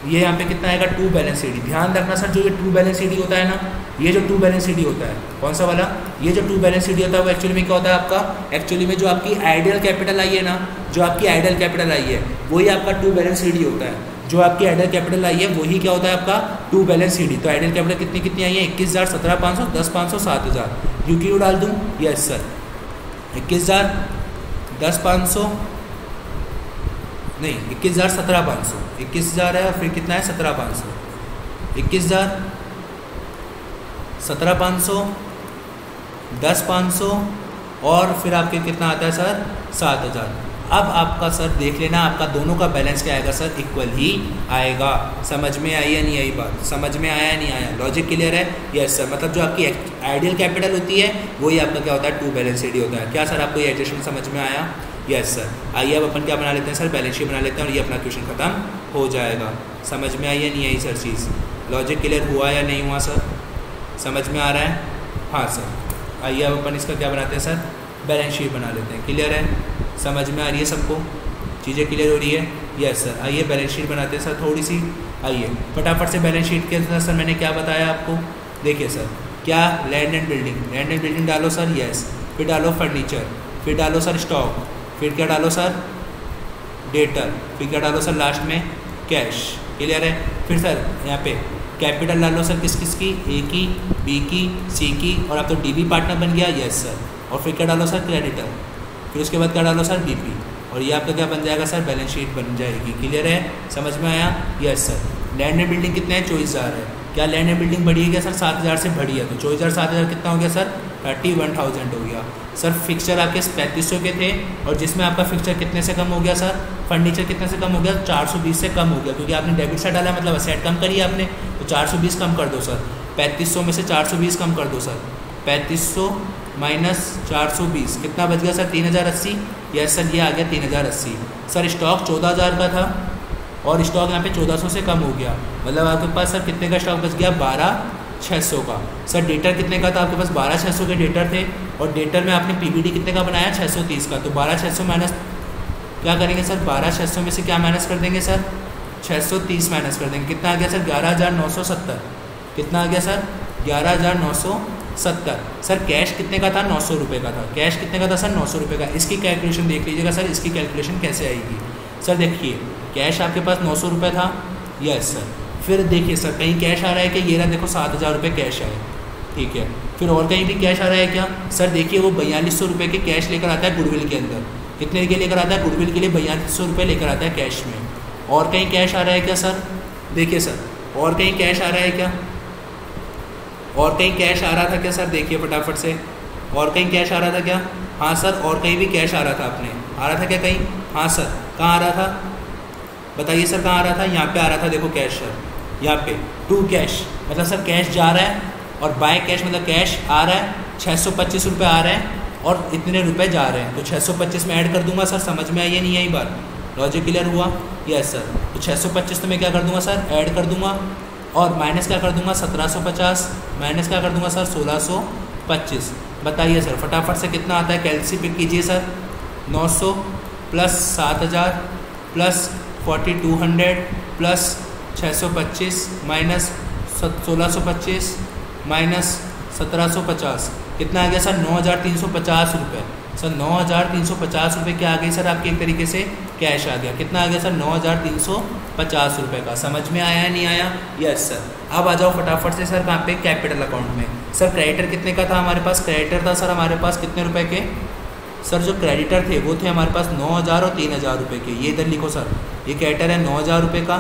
ये यहाँ पे कितना आएगा? To balance C D. ध्यान रखना सर, जो ये टू बैलेंस सी डी होता है ना, ये जो टू बैलेंस सी डी होता है, कौन सा वाला? ये जो टू बैलेंस सी डी होता है वो एक्चुअली में क्या होता है आपका? एक्चुअली में जो आपकी आइडियल कैपिटल आई है ना, जो आपकी आइडियल कैपिटल आई है वही आपका टू बैलेंस सी डी होता है। जो आपकी आइडियल कैपिटल आई है वही क्या होता है आपका? To balance C D. तो आइडियल कैपिटल कितनी कितनी आई है? 21,000, 17,500, 10,500, 7,000। यू क्यू डाल दूँ? Yes sir. 21,000, 10,500 नहीं, 21,000, 17,500। 21,000 है और फिर कितना है? 17,500। 21,000, 17,500, 10,500 और फिर आपके कितना आता है सर? 7,000। अब आपका सर देख लेना, आपका दोनों का बैलेंस क्या आएगा सर? इक्वल ही आएगा। समझ में आई या नहीं आई बात? समझ में आया या नहीं आया? लॉजिक क्लियर है? Yes sir. मतलब जो आपकी आइडियल कैपिटल होती है वही आपका क्या होता है? टू बैलेंस शीट होता है। क्या सर आपको ये एडजस्टमेंट समझ में आया? Yes sir. आइए अब अपन क्या बना लेते हैं सर? बैलेंस शीट बना लेते हैं और ये अपना क्वेश्चन खत्म हो जाएगा। समझ में आई या नहीं आई सर चीज़? लॉजिक क्लियर हुआ या नहीं हुआ सर? समझ में आ रहा है? हाँ सर। आइए अब अपन इसका क्या बनाते हैं सर? बैलेंस शीट बना लेते हैं। क्लियर है? समझ में आ रही है सबको? चीज़ें क्लियर हो रही है? Yes sir. आइए बैलेंस शीट बनाते हैं सर थोड़ी सी। आइए फटाफट से बैलेंस शीट के अंदर सर मैंने क्या बताया आपको? देखिए सर, क्या? Land and building. Land and building डालो सर। यस। फिर डालो फर्नीचर, फिर डालो सर स्टॉक, फिर क्या डालो सर? डेटर, फिर क्या डालो सर लास्ट में? कैश। क्लियर है? फिर सर यहाँ पे कैपिटल डालो सर किस किस की? ए की, बी की, सी की, और अब तो डी बी पार्टनर बन गया। Yes sir. और फिर क्या डालो सर? क्रेडिटर। फिर उसके बाद क्या डालो सर? बीपी। और ये आपका क्या बन जाएगा सर? बैलेंस शीट बन जाएगी। क्लियर है? समझ में आया? Yes sir. Land and building कितना है? 24,000 है। क्या लैंड एंड बिल्डिंग बढ़ी है क्या सर? 7,000 से बढ़ी है, तो 24,000 7,000 कितना हो गया सर? 31,000 हो गया सर। फिक्सचर आपके 3500 के थे और जिसमें आपका फिक्सचर कितने से कम हो गया सर, फर्नीचर कितने से कम हो गया, 420 से कम हो गया, क्योंकि आपने डेबिट साइड डाला मतलब असेट कम करिए आपने, तो 420 कम कर दो सर। 3500 में से 420 कम कर दो सर, 3500 माइनस 420 कितना बच गया सर, 3080। यस सर, ये आ गया 3080। सर स्टॉक 14,000 का था और स्टॉक यहाँ पे 1400 से कम हो गया, मतलब आपके पास सर कितने का स्टॉक बच गया, 12,600 का। सर डेटर कितने का था आपके पास, 12,600 के डेटर थे और डेटर में आपने पीबीडी कितने का बनाया, 630 का। तो 12,600 माइनस क्या करेंगे सर, 12,600 में से क्या माइनस कर देंगे सर, 630 माइनस कर देंगे, कितना आ गया सर, 11,970। कितना आ गया सर, 11,970। सर कैश कितने का था, 900 रुपये का था। कैश कितने का था सर, 900 रुपये का। इसकी कैलकुलेशन देख लीजिएगा सर, इसकी कैलकुलेशन कैसे आएगी सर। देखिए कैश आपके पास 900 रुपये था, यस सर। फिर देखिए सर कहीं कैश आ रहा है कि ये रहा, देखो 7,000 रुपये कैश आए, ठीक है। फिर और कहीं भी कैश आ रहा है क्या सर, देखिए वो 4200 रुपये के कैश लेकर आता है गुडविल के अंदर। कितने के लेकर आता है, गुडविल के लिए 4200 रुपये लेकर आता है कैश में। और कहीं कैश आ रहा है क्या सर, देखिए सर और कहीं कैश आ रहा है क्या, और कहीं कैश आ रहा था क्या सर, देखिए फटाफट से, और कहीं कैश आ रहा था क्या, हाँ सर और कहीं भी कैश आ रहा था, अपने आ रहा था क्या कहीं, हाँ सर। कहाँ आ रहा था बताइए सर, कहाँ आ रहा था, यहाँ पे आ रहा था, देखो कैश सर, यहाँ पे टू कैश, मतलब सर कैश जा रहा है और बाय कैश मतलब कैश आ रहा है, 625 रुपये आ रहे हैं और इतने रुपए जा रहे हैं, तो 625 में ऐड कर दूंगा सर। समझ में आई या नहीं आई बात, लॉजिक क्लियर हुआ, यस सर। तो 625 तो मैं क्या कर दूंगा सर, ऐड कर दूंगा और माइनस क्या कर दूंगा, 1750 माइनस क्या कर दूंगा सर, 1625। बताइए सर फटाफट से कितना आता है, कैलसी पिक कीजिए sir. 900 plus 7,000 plus 4200 plus 625 minus 1625 minus 1750 कितना आ गया सर, 9,350 रुपये। सर 9,350 रुपये क्या आ गई सर आपकी, एक तरीके से कैश आ गया। कितना आ गया सर, 9,350 रुपये का। समझ में आया नहीं आया, यस सर। अब आ जाओ फटाफट से सर कहाँ पे, कैपिटल अकाउंट में। सर क्रेडिटर कितने का था हमारे पास, क्रेडिटर था सर हमारे पास कितने रुपए के सर, जो क्रेडिटर थे वो थे हमारे पास 9,000 और 3,000 रुपये के। ये इधर लिखो सर, ये क्रेडिटर है 9,000 रुपये का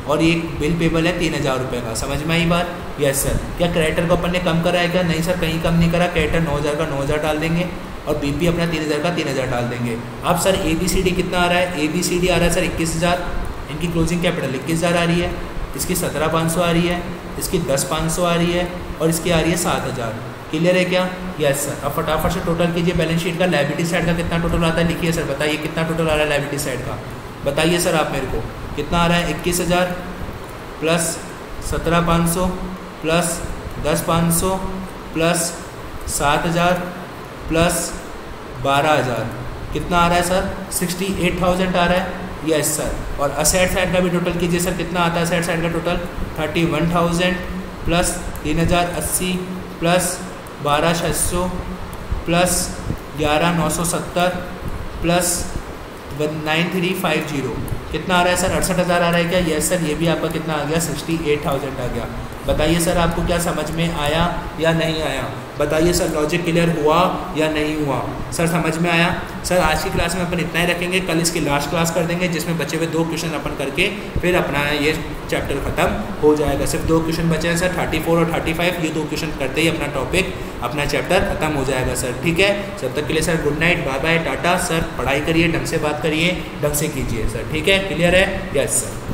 और ये बिल पेबल है 3,000 रुपये का। समझ में आई बात, यस सर। क्या क्रेडिटर को अपन ने कम करा है क्या, नहीं सर कहीं कम नहीं करा। क्रेडिटर 9,000 का 9,000 डाल देंगे और बीपी अपना 3,000 का 3,000 डाल देंगे। अब सर ABCD कितना आ रहा है, ABCD आ रहा है सर 21,000, इनकी क्लोजिंग कैपिटल 21,000 आ रही है, इसकी 17,500 आ रही है, इसकी 10,500 आ रही है और इसकी आ रही है 7,000। क्लियर है क्या, यस सर। अब फटाफट से टोटल कीजिए बैलेंस शीट का, लायबिलिटी साइड का कितना टोटल आता है लिखिए सर। बताइए कितना टोटल आ रहा है लायबिलिटी साइड का, बताइए सर आप मेरे को कितना आ रहा है। 21,000 प्लस 17,500 प्लस 10,500 प्लस 7,000 प्लस 12,000 कितना आ रहा है सर, 68,000 आ रहा है, यस सर। और असेट साइड का भी टोटल कीजिए सर, कितना आता है असेट साइड का total, 31,000 plus 3,080 plus 12,600 plus 11,970 plus 9350 कितना आ रहा है सर, 68,000 आ रहा है क्या, यस सर। ये भी आपका कितना आ गया, 68,000 आ गया। बताइए सर आपको क्या समझ में आया या नहीं आया, बताइए सर। लॉजिक क्लियर हुआ या नहीं हुआ सर, समझ में आया सर। आज की क्लास में अपन इतना ही रखेंगे, कल इसकी लास्ट क्लास कर देंगे जिसमें बचे हुए 2 क्वेश्चन अपन करके फिर अपना ये चैप्टर खत्म हो जाएगा। सिर्फ 2 क्वेश्चन बचे हैं सर, 34 और 35। ये 2 क्वेश्चन करते ही अपना टॉपिक अपना चैप्टर खत्म हो जाएगा सर, ठीक है। जब तक के लिए sir good night, bye bye, टाटा सर। पढ़ाई करिए, ढंग से बात करिए, ढंग से कीजिए सर, ठीक है। क्लियर है, यस सर।